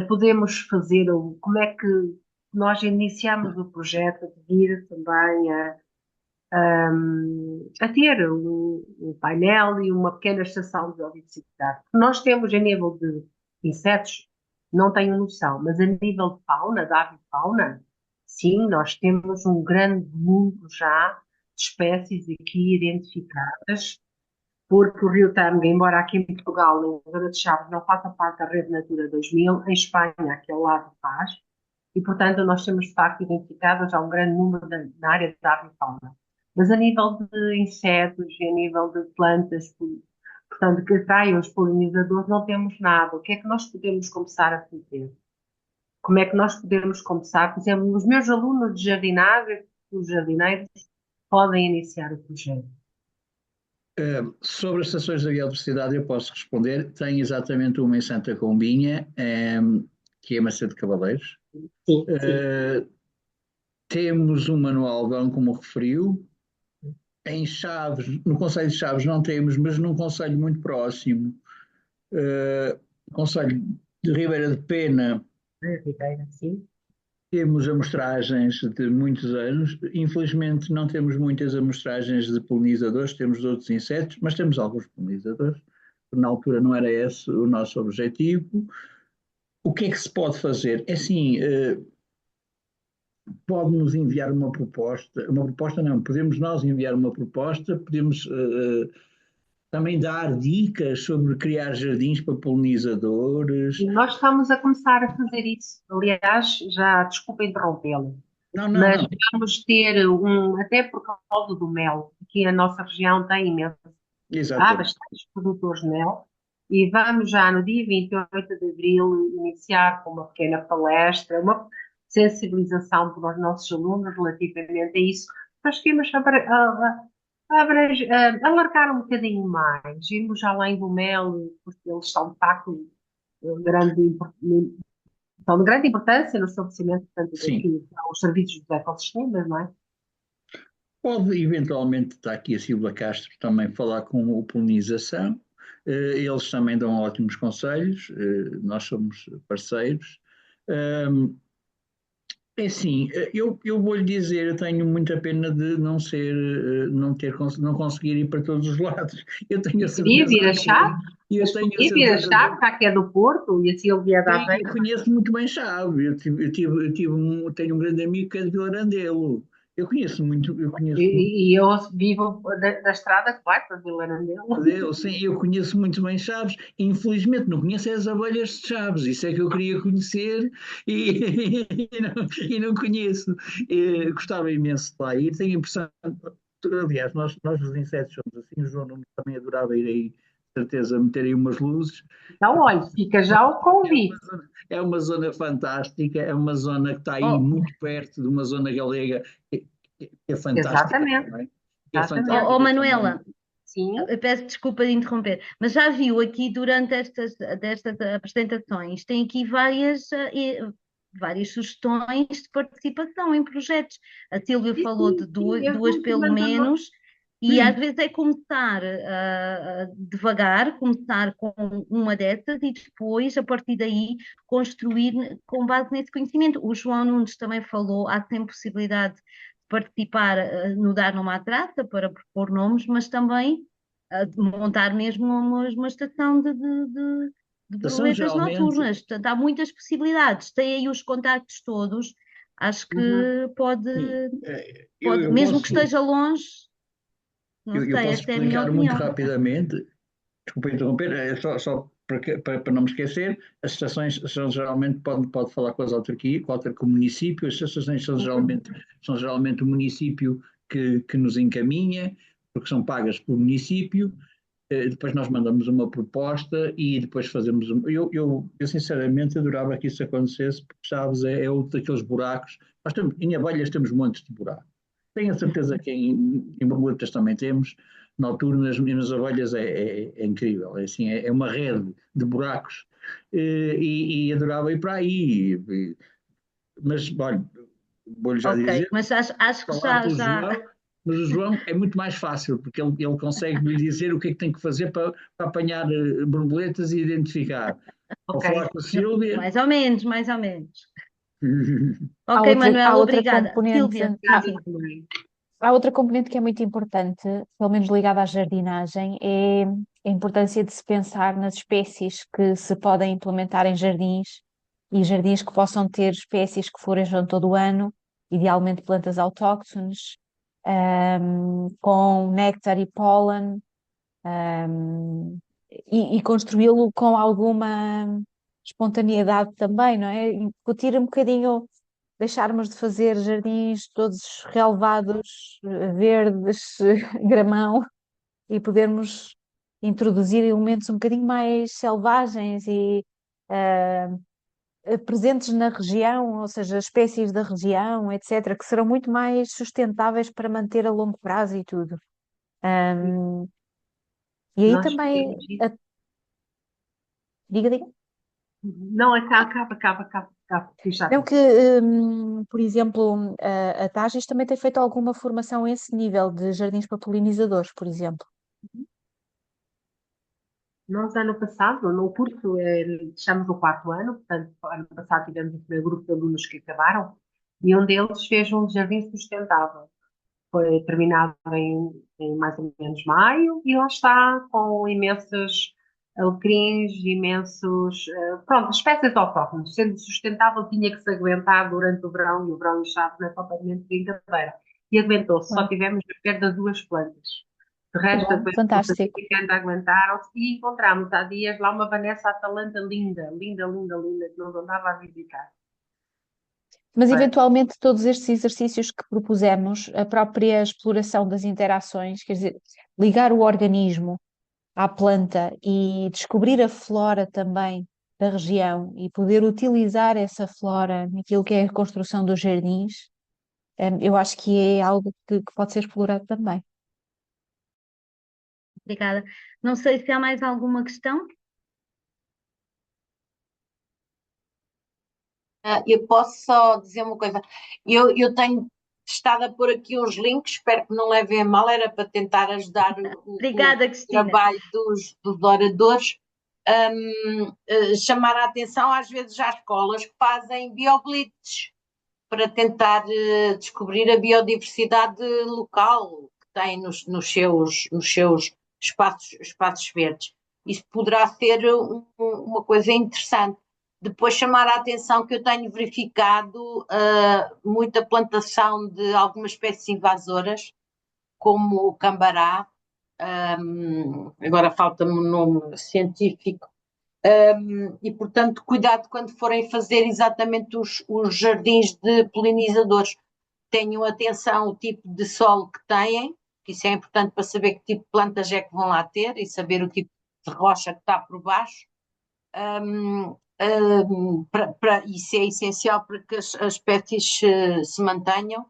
podemos fazer, como é que nós iniciamos o projeto de vir também a ter um painel e uma pequena estação de biodiversidade. Nós temos a nível de insetos, não tenho noção, mas a nível de fauna, da avifauna, sim, nós temos um grande número já de espécies aqui identificadas, porque o Rio Tâmega, embora aqui em Portugal, na Zona de Chaves, não faça parte da Rede Natura 2000, em Espanha, aqui ao lado faz, e portanto nós temos de facto identificado já um grande número na área da avifauna. Mas a nível de insetos e a nível de plantas, portanto, que atraiam os polinizadores, não temos nada. O que é que nós podemos começar a fazer? Como é que nós podemos começar? Por exemplo, os meus alunos de jardinagem, os jardineiros, podem iniciar o projeto. Sobre as estações da biodiversidade, eu posso responder. Tem exatamente uma em Santa Combinha, que é Macedo de Cavaleiros. Sim, sim. Temos um manual, como referiu. Em Chaves, no Conselho de Chaves não temos, mas num conselho muito próximo, Conselho de Ribeira de Pena, Sim. temos amostragens de muitos anos. Infelizmente não temos muitas amostragens de polinizadores, temos de outros insetos, mas temos alguns polinizadores. Na altura não era esse o nosso objetivo. O que é que se pode fazer? É assim, pode-nos enviar uma proposta não, podemos nós enviar uma proposta, podemos também dar dicas sobre criar jardins para polinizadores. E nós estamos a começar a fazer isso. Aliás, já, desculpa interrompê-lo, Não, não, mas não. vamos ter até por causa do mel, que a nossa região tem imenso. Há Exatamente. bastantes produtores de mel, e vamos já no dia 28 de abril iniciar com uma pequena palestra, uma sensibilização para os nossos alunos relativamente a isso. Nós queremos alargar um bocadinho mais, irmos além do mel, porque eles são de facto são de grande importância no estabelecimento, portanto, Sim. daquilo que são os serviços dos ecossistemas, não é? Pode eventualmente, está aqui a Silvia Castro também falar com o Polinização. Eles também dão ótimos conselhos, nós somos parceiros. É assim, eu vou-lhe dizer, eu tenho muita pena de não ser, não conseguir ir para todos os lados. Eu tenho a Podia certeza vir a que Chaves, eu tenho a podia vir a certeza Chaves, já que é do Porto, e a Silvia da Sim, eu conheço muito bem Chave. Tenho um grande amigo que é de Vilarandelo. Eu conheço muito, eu conheço muito E eu vivo da estrada que vai para Vilarandelo. dele, sim, eu conheço muito bem Chaves. Infelizmente não conheço as abelhas de Chaves, isso é que eu queria conhecer e, e não conheço. Gostava imenso de lá ir, tenho a impressão, aliás, nós os insetos somos assim, o João Nuno também adorava ir aí, certeza, meter aí umas luzes. Então, olha, fica já o convite. É uma zona fantástica, é uma zona que está aí Oh, muito perto de uma zona galega que é fantástica Exatamente, também. Que é exatamente. fantástica também. Manuela, Sim, eu peço desculpa de interromper, mas já viu aqui durante destas apresentações, tem aqui várias sugestões de participação em projetos. A Sílvia sim, falou de sim, sim, eu duas vou te pelo mandar. menos, e às vezes é começar devagar, começar com uma dessas e depois, a partir daí, construir com base nesse conhecimento. O João Nunes também falou, há sempre possibilidade de participar no Dar Numa Traça para propor nomes, mas também de montar mesmo uma estação de Estação borboletas geralmente, noturnas. Portanto, há muitas possibilidades. Tem aí os contactos todos. Acho Uhum. que pode, Sim, pode, eu mesmo que posso, esteja longe, não eu sei, posso esta é a minha explicar muito opinião. rapidamente. Desculpa interromper, só para não me esquecer, as estações são geralmente, pode falar com as autarquias, com o município, as estações Uhum. são geralmente o município que nos encaminha, porque são pagas pelo município. Depois nós mandamos uma proposta e depois fazemos. Eu sinceramente adorava que isso acontecesse, porque sabes, é outro daqueles buracos. Nós temos, em Abelhas temos montes de buracos. Tenho a certeza que em Borboletas também temos. Na altura, nas Abelhas é incrível. É, assim, é uma rede de buracos. E adorava ir para aí. Mas, olha, vou-lhe já Ok, dizer, mas acho que falar pelo já, João, mas o João é muito mais fácil, porque ele consegue lhe dizer o que é que tem que fazer para apanhar borboletas e identificar. Ao Ok. falar com a Sílvia, mais ou menos, mais ou menos. Há Ok, outra, Manuel, há outra obrigada. componente, Sílvia, há, sim. há outra componente que é muito importante, pelo menos ligada à jardinagem, é a importância de se pensar nas espécies que se podem implementar em jardins e jardins que possam ter espécies que florejam todo o ano, idealmente plantas autóctones, com néctar e pólen, e construí-lo com alguma espontaneidade também, não é? Incutir um bocadinho, deixarmos de fazer jardins todos relevados, verdes, gramão, e podermos introduzir elementos um bocadinho mais selvagens e presentes na região, ou seja, espécies da região, etc., que serão muito mais sustentáveis para manter a longo prazo e tudo. Ahm, e aí Nós também, temos isso. diga, diga. Não, acaba. Diz já Não tu. que, por exemplo, a Tages também tem feito alguma formação a esse nível de jardins para polinizadores, por exemplo. Nós, ano passado, no curso, estamos no quarto ano, portanto, ano passado tivemos o primeiro grupo de alunos que acabaram, e um deles fez um jardim sustentável. Foi terminado em mais ou menos maio, e lá está, com imensos alecrins, imensos, pronto, espécies autóctones. Sendo sustentável, tinha que se aguentar durante o verão, e o verão inchado não é propriamente brincadeira. E aguentou-se, só Claro. tivemos a perda de duas plantas. De Que resto, bom, aguentou-se, fantástico. ficando aguentaram-se, e encontramos há dias lá uma Vanessa Atalanta linda, linda, linda, linda, que nos andava a visitar. Mas, Foi. eventualmente, todos estes exercícios que propusemos, a própria exploração das interações, quer dizer, ligar o organismo à planta e descobrir a flora também da região e poder utilizar essa flora naquilo que é a construção dos jardins, eu acho que é algo que pode ser explorado também. Obrigada. Não sei se há mais alguma questão. Eu posso só dizer uma coisa. Eu tenho estado a pôr aqui uns links, espero que não levem a mal, era para tentar ajudar o Obrigada, Cristina. trabalho dos oradores. Chamar a atenção às vezes às escolas que fazem bioblitzes para tentar descobrir a biodiversidade local que tem nos seus espaços verdes. Isso poderá ser uma coisa interessante. Depois chamar a atenção que eu tenho verificado muita plantação de algumas espécies invasoras, como o cambará, agora falta-me o nome científico, e portanto cuidado quando forem fazer exatamente os jardins de polinizadores. Tenham atenção ao tipo de solo que têm, que isso é importante para saber que tipo de plantas é que vão lá ter e saber o tipo de rocha que está por baixo. Isso é essencial para que as espécies se mantenham.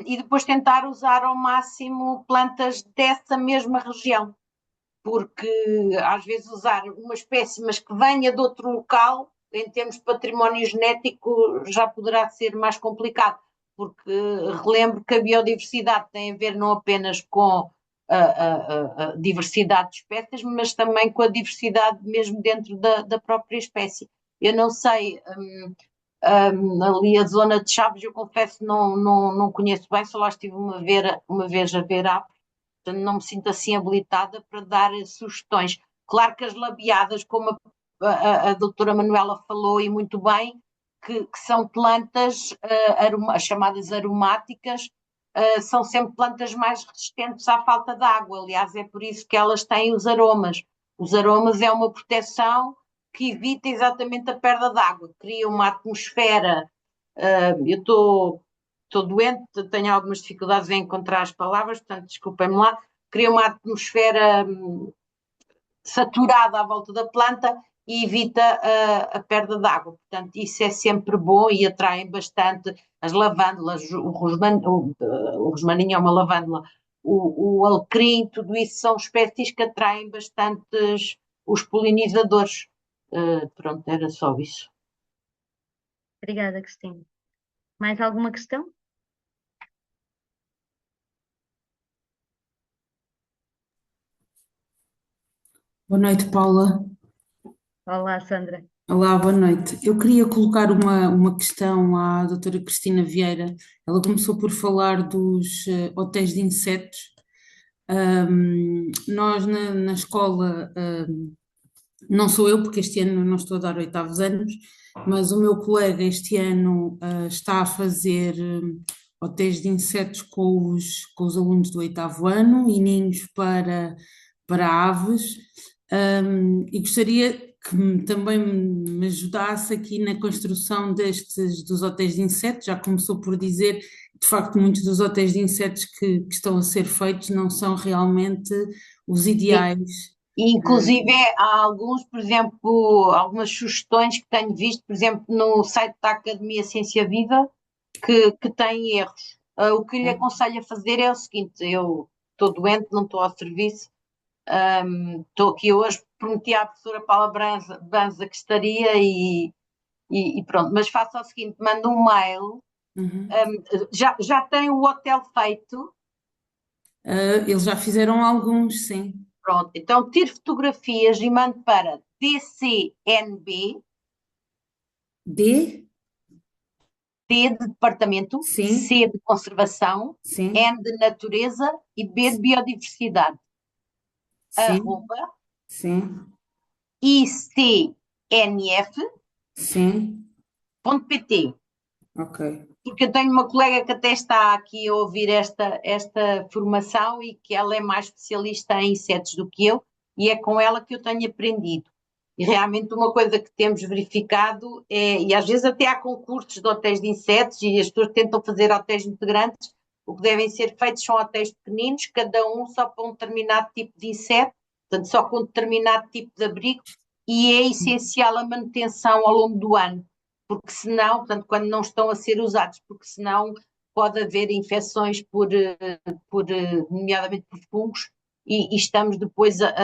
E depois tentar usar ao máximo plantas dessa mesma região, porque às vezes usar uma espécie, mas que venha de outro local, em termos de património genético, já poderá ser mais complicado, porque relembro que a biodiversidade tem a ver não apenas com a diversidade de espécies, mas também com a diversidade mesmo dentro da própria espécie. Eu não sei, ali a zona de Chaves, eu confesso, não conheço bem, só lá estive uma vez a ver aves, portanto não me sinto assim habilitada para dar sugestões. Claro que as labiadas, como a doutora Manuela falou e muito bem, que são plantas as chamadas aromáticas, são sempre plantas mais resistentes à falta de água. Aliás, é por isso que elas têm os aromas. Os aromas é uma proteção que evita exatamente a perda de água, cria uma atmosfera. Eu estou doente, tenho algumas dificuldades em encontrar as palavras, portanto, desculpem-me lá. Cria uma atmosfera saturada à volta da planta e evita a perda de água. Portanto, isso é sempre bom e atraem bastante as lavândulas, o rosmaninho é uma lavândula, o alecrim, tudo isso são espécies que atraem bastantes os polinizadores. Pronto, era só isso. Obrigada, Cristina. Mais alguma questão? Boa noite, Paula. Olá, Sandra. Olá, boa noite. Eu queria colocar uma questão à doutora Cristina Vieira. Ela começou por falar dos hotéis de insetos. Nós na escola, não sou eu, porque este ano não estou a dar oitavos anos, mas o meu colega este ano está a fazer hotéis de insetos com os alunos do oitavo ano e ninhos para aves. E gostaria que também me ajudasse aqui na construção dos hotéis de insetos. Já começou por dizer, de facto, muitos dos hotéis de insetos que estão a ser feitos não são realmente os ideais. Inclusive, há alguns, por exemplo, algumas sugestões que tenho visto, por exemplo, no site da Academia Ciência Viva, que têm erros. O que lhe aconselho a fazer é o seguinte: eu estou doente, não estou ao serviço, estou aqui hoje, prometi à professora Paula Banza que estaria e pronto, mas faça o seguinte: manda um mail, já tem o hotel feito. Eles já fizeram alguns, sim. Pronto, então tire fotografias e mande para DCNB, D? D de departamento, Sim. C de conservação, Sim. N de natureza e B de biodiversidade. Sim. Arroba Sim. ICNF.pt. Sim. Ok. Porque eu tenho uma colega que até está aqui a ouvir esta formação e que ela é mais especialista em insetos do que eu, e é com ela que eu tenho aprendido. E realmente uma coisa que temos verificado e às vezes até há concursos de hotéis de insetos e as pessoas tentam fazer hotéis muito grandes, o que devem ser feitos são hotéis pequeninos, cada um só para um determinado tipo de inseto, portanto só com um determinado tipo de abrigo, e é essencial a manutenção ao longo do ano, porque senão, portanto, quando não estão a ser usados, porque senão pode haver infecções nomeadamente por fungos, e estamos depois a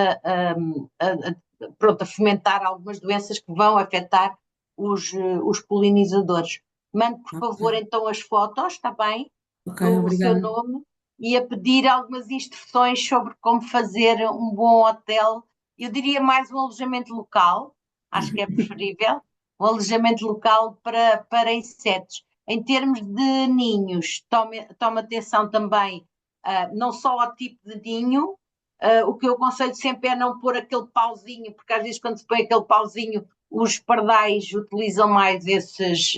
fomentar algumas doenças que vão afetar os polinizadores. Mande, por favor, então as fotos, está bem? Ok, O obrigada. seu nome e a pedir algumas instruções sobre como fazer um bom hotel. Eu diria mais um alojamento local, acho que é preferível, um alojamento local para insetos. Em termos de ninhos, tome atenção também não só ao tipo de ninho, o que eu aconselho sempre é não pôr aquele pauzinho, porque às vezes quando se põe aquele pauzinho, os pardais utilizam mais esses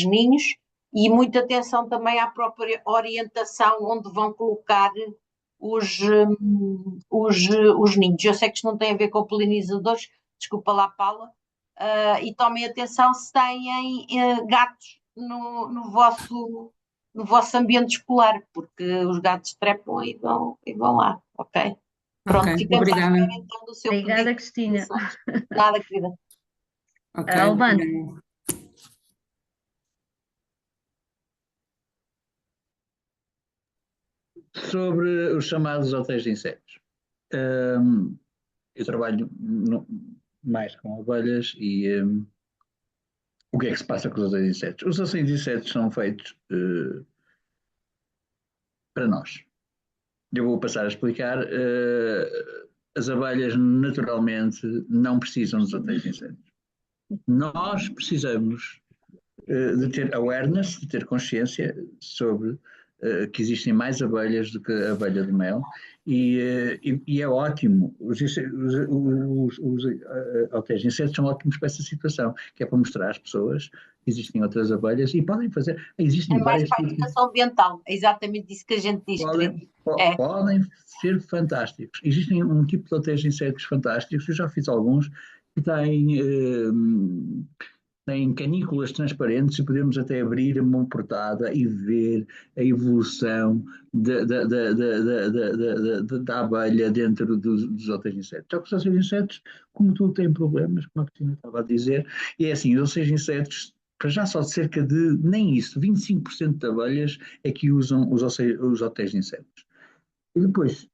ninhos, e muita atenção também à própria orientação onde vão colocar os ninhos. Eu sei que isto não tem a ver com polinizadores, desculpa lá, Paula, e tomem atenção se têm gatos no vosso ambiente escolar, porque os gatos trepam e vão lá, ok? Pronto, Ok, ficamos à obrigada. espera então do seu Obrigada, pedido. Cristina. Nada, querida. Ok, Albano. obrigada. Sobre os chamados hotéis de insetos. Eu trabalho mais com abelhas e o que é que se passa com os hotéis de insetos? Os hotéis de insetos são feitos para nós. Eu vou passar a explicar. As abelhas naturalmente não precisam dos hotéis de insetos. Nós precisamos de ter awareness, de ter consciência sobre que existem mais abelhas do que a abelha de mel, e é ótimo. Os hotéis de insetos são ótimos para essa situação, que é para mostrar às pessoas que existem outras abelhas e podem fazer. É Existem mais vários para a tipos, educação ambiental, é exatamente isso que a gente diz, podem, É, podem ser fantásticos. Existem um tipo de hotéis de insetos fantásticos, eu já fiz alguns, que têm canículas transparentes e podemos até abrir a mão portada e ver a evolução da abelha dentro dos outros insetos. Só que os outros insetos, como tudo, têm problemas, como a Cristina estava a dizer, e é assim, os outros insetos, para já só cerca de, nem isso, 25% de abelhas é que usam os hotéis de insetos. E depois,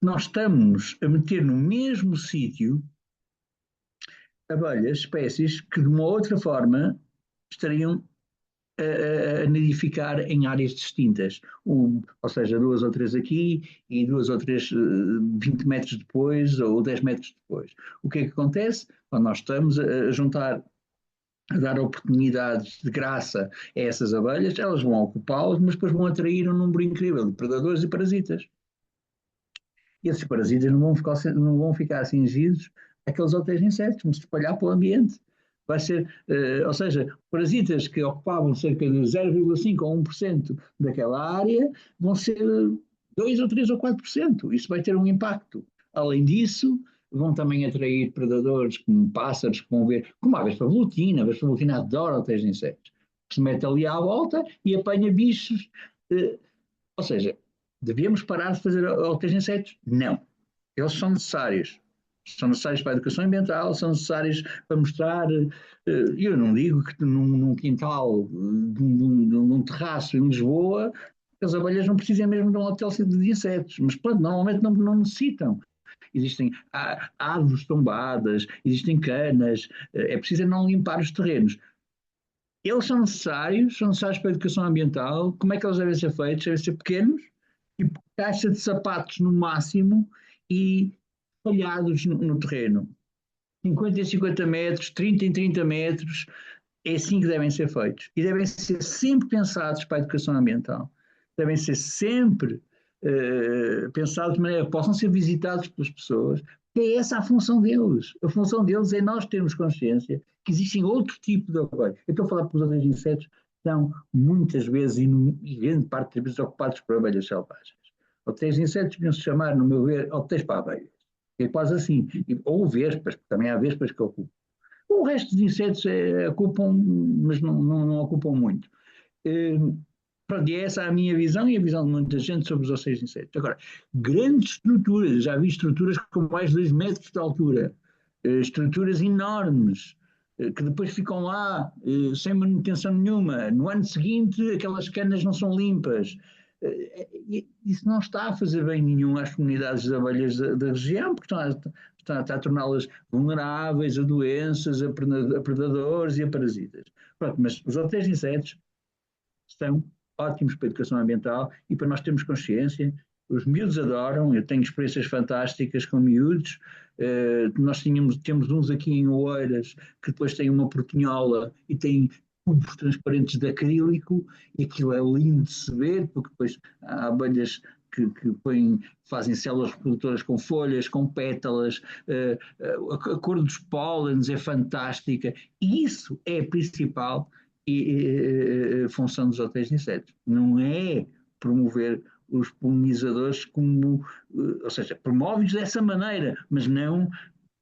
nós estamos a meter no mesmo sítio abelhas, espécies que de uma outra forma estariam a nidificar em áreas distintas, ou seja, duas ou três aqui e duas ou três 20 metros depois ou 10 metros depois. O que é que acontece? Quando nós estamos a juntar, a dar oportunidades de graça a essas abelhas, elas vão ocupá-las, mas depois vão atrair um número incrível de predadores e parasitas. E esses parasitas não vão ficar cingidos àqueles hotéis de insetos, vão se espalhar para o ambiente. Vai ser, ou seja, parasitas que ocupavam cerca de 0,5 ou 1% daquela área vão ser 2 ou 3 ou 4%. Isso vai ter um impacto. Além disso, vão também atrair predadores como pássaros que vão ver, como a vespa-velutina. A vespa-velutina adora hotéis de insetos. Se mete ali à volta e apanha bichos. Ou seja, devíamos parar de fazer hotéis de insetos? Não. Eles são necessários. São necessários para a educação ambiental, são necessários para mostrar. Eu não digo que num quintal, num terraço em Lisboa, as abelhas não precisam mesmo de um hotel de insetos, mas pronto, normalmente não necessitam. Existem árvores tombadas, existem canas, é preciso não limpar os terrenos. Eles são necessários para a educação ambiental. Como é que eles devem ser feitos? Devem ser pequenos, tipo caixa de sapatos no máximo e espalhados no terreno. 50 em 50 metros, 30 em 30 metros, é assim que devem ser feitos. E devem ser sempre pensados para a educação ambiental. Devem ser sempre pensados de maneira que possam ser visitados pelas pessoas, que é essa a função deles. A função deles é nós termos consciência que existem outro tipo de abelhas. Eu estou a falar porque os outros insetos são muitas vezes, e grande parte das vezes, ocupados por abelhas selvagens. Hotéis de insetos deviam se chamar, no meu ver, hotéis para abelhas. É quase assim. Ou vespas, porque também há vespas que ocupam. O resto dos insetos ocupam, mas não ocupam muito. Pronto, e essa é a minha visão e a visão de muita gente sobre os oceanos de insetos. Agora, grandes estruturas, já vi estruturas com mais de 2 metros de altura, estruturas enormes, que depois ficam lá sem manutenção nenhuma. No ano seguinte, aquelas canas não são limpas. Isso não está a fazer bem nenhum às comunidades de abelhas da região, porque está a torná-las vulneráveis a doenças, a predadores e a parasitas. Pronto, mas os hotéis de insetos são ótimos para a educação ambiental e para nós termos consciência. Os miúdos adoram, eu tenho experiências fantásticas com miúdos. Nós temos uns aqui em Oeiras que depois têm uma portinhola e têm tubos transparentes de acrílico, e aquilo é lindo de se ver, porque depois há abelhas que fazem células reprodutoras com folhas, com pétalas, a cor dos pólenes é fantástica, e isso é a principal função dos hotéis de insetos. Não é promover os polinizadores como, ou seja, promove-os dessa maneira, mas não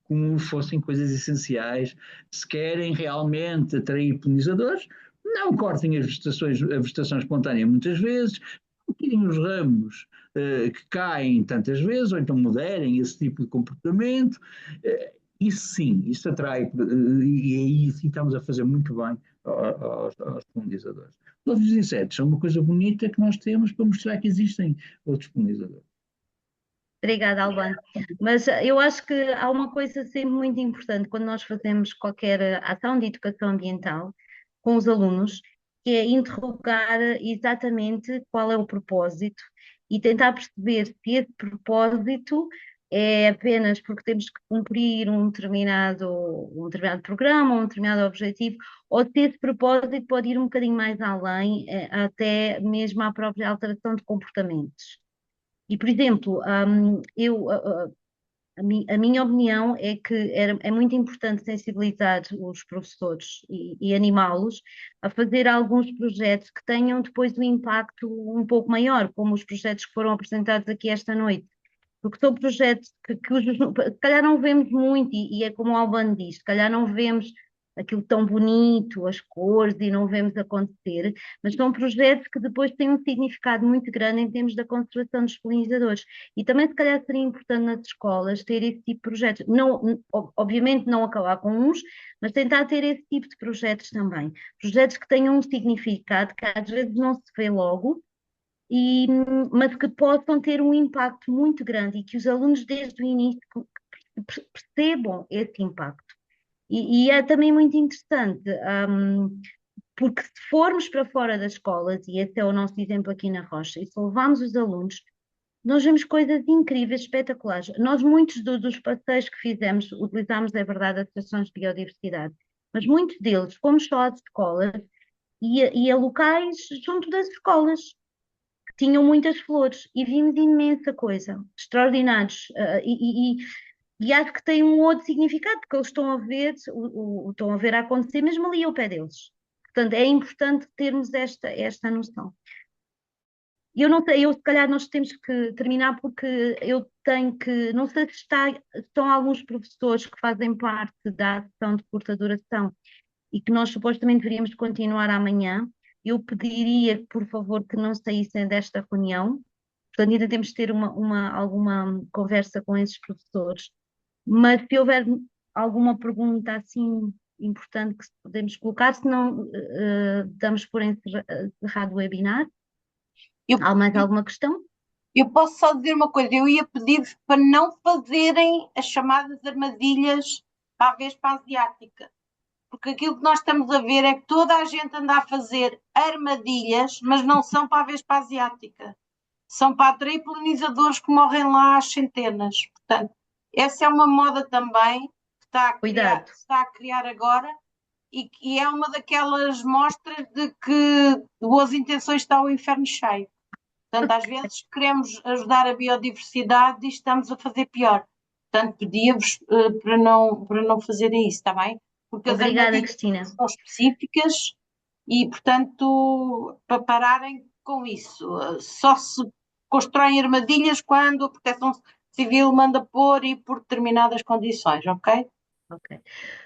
como fossem coisas essenciais. Se querem realmente atrair polinizadores, não cortem a vegetação espontânea muitas vezes, não tirem os ramos que caem tantas vezes, ou então moderem esse tipo de comportamento. Isso sim, isso atrai, e aí sim estamos a fazer muito bem aos polinizadores. Os outros insetos são uma coisa bonita que nós temos para mostrar que existem outros polinizadores. Obrigada, Albano. Mas eu acho que há uma coisa sempre muito importante quando nós fazemos qualquer ação de educação ambiental com os alunos, que é interrogar exatamente qual é o propósito e tentar perceber se esse propósito é apenas porque temos que cumprir um determinado programa, um determinado objetivo, ou se esse propósito pode ir um bocadinho mais além, até mesmo à própria alteração de comportamentos. E, por exemplo, a minha opinião é que é muito importante sensibilizar os professores e animá-los a fazer alguns projetos que tenham depois um impacto um pouco maior, como os projetos que foram apresentados aqui esta noite. Porque são projetos se calhar não vemos muito, e é como o Albano diz, se calhar não vemos aquilo tão bonito, as cores, e não vemos acontecer, mas são projetos que depois têm um significado muito grande em termos da conservação dos polinizadores. E também, se calhar, seria importante nas escolas ter esse tipo de projetos. Não, obviamente, não acabar com uns, mas tentar ter esse tipo de projetos também. Projetos que tenham um significado que às vezes não se vê logo, mas que possam ter um impacto muito grande e que os alunos desde o início percebam esse impacto. E é também muito interessante, porque se formos para fora das escolas, e esse é o nosso exemplo aqui na Rocha, e se levarmos os alunos, nós vemos coisas incríveis, espetaculares. Nós, muitos dos passeios que fizemos, utilizámos, é verdade, as estações de biodiversidade, mas muitos deles fomos só às escolas e a locais junto das escolas que tinham muitas flores e vimos imensa coisa, extraordinários. E acho que tem um outro significado, porque eles estão a ver, estão a ver a acontecer mesmo ali ao pé deles. Portanto, é importante termos esta noção. Eu não sei, se calhar nós temos que terminar porque eu tenho que, não sei se estão alguns professores que fazem parte da ação de curta duração e que nós supostamente deveríamos continuar amanhã. Eu pediria, por favor, que não saíssem desta reunião. Portanto, ainda temos de ter alguma conversa com esses professores. Mas se houver alguma pergunta assim importante que podemos colocar, senão damos por encerrado o webinar. Eu, Há mais alguma questão? eu posso só dizer uma coisa, eu ia pedir-vos para não fazerem as chamadas armadilhas para a Vespa asiática, porque aquilo que nós estamos a ver é que toda a gente anda a fazer armadilhas, mas não são para a Vespa asiática, são para atrair polinizadores que morrem lá às centenas. Portanto, essa é uma moda também que Cuidado. está a criar agora e é uma daquelas mostras de que de boas intenções está o inferno cheio. Portanto, às vezes queremos ajudar a biodiversidade e estamos a fazer pior. Portanto, pedia-vos para não fazerem isso, está bem? Porque as Obrigada, armadilhas Cristina. são específicas e, portanto, para pararem com isso. Só se constroem armadilhas quando a Proteção Civil manda pôr e por determinadas condições, ok? Ok.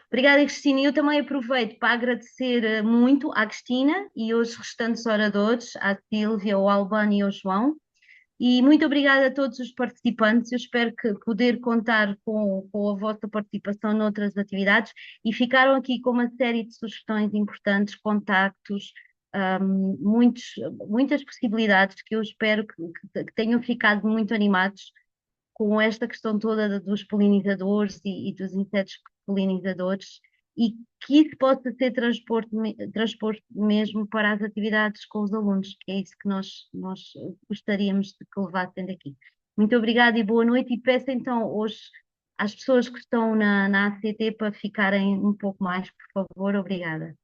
Obrigada, Cristina. Eu também aproveito para agradecer muito à Cristina e aos restantes oradores, à Sílvia, ao Albano e ao João. E muito obrigada a todos os participantes. Eu espero poder contar com a vossa participação noutras atividades e ficaram aqui com uma série de sugestões importantes, contactos, muitas possibilidades que eu espero que tenham ficado muito animados com esta questão toda dos polinizadores e dos insetos polinizadores e que isso possa ser transposto mesmo para as atividades com os alunos, que é isso que nós gostaríamos de que levassem daqui. Muito obrigada e boa noite, e peço então hoje às pessoas que estão na ACT para ficarem um pouco mais, por favor. Obrigada.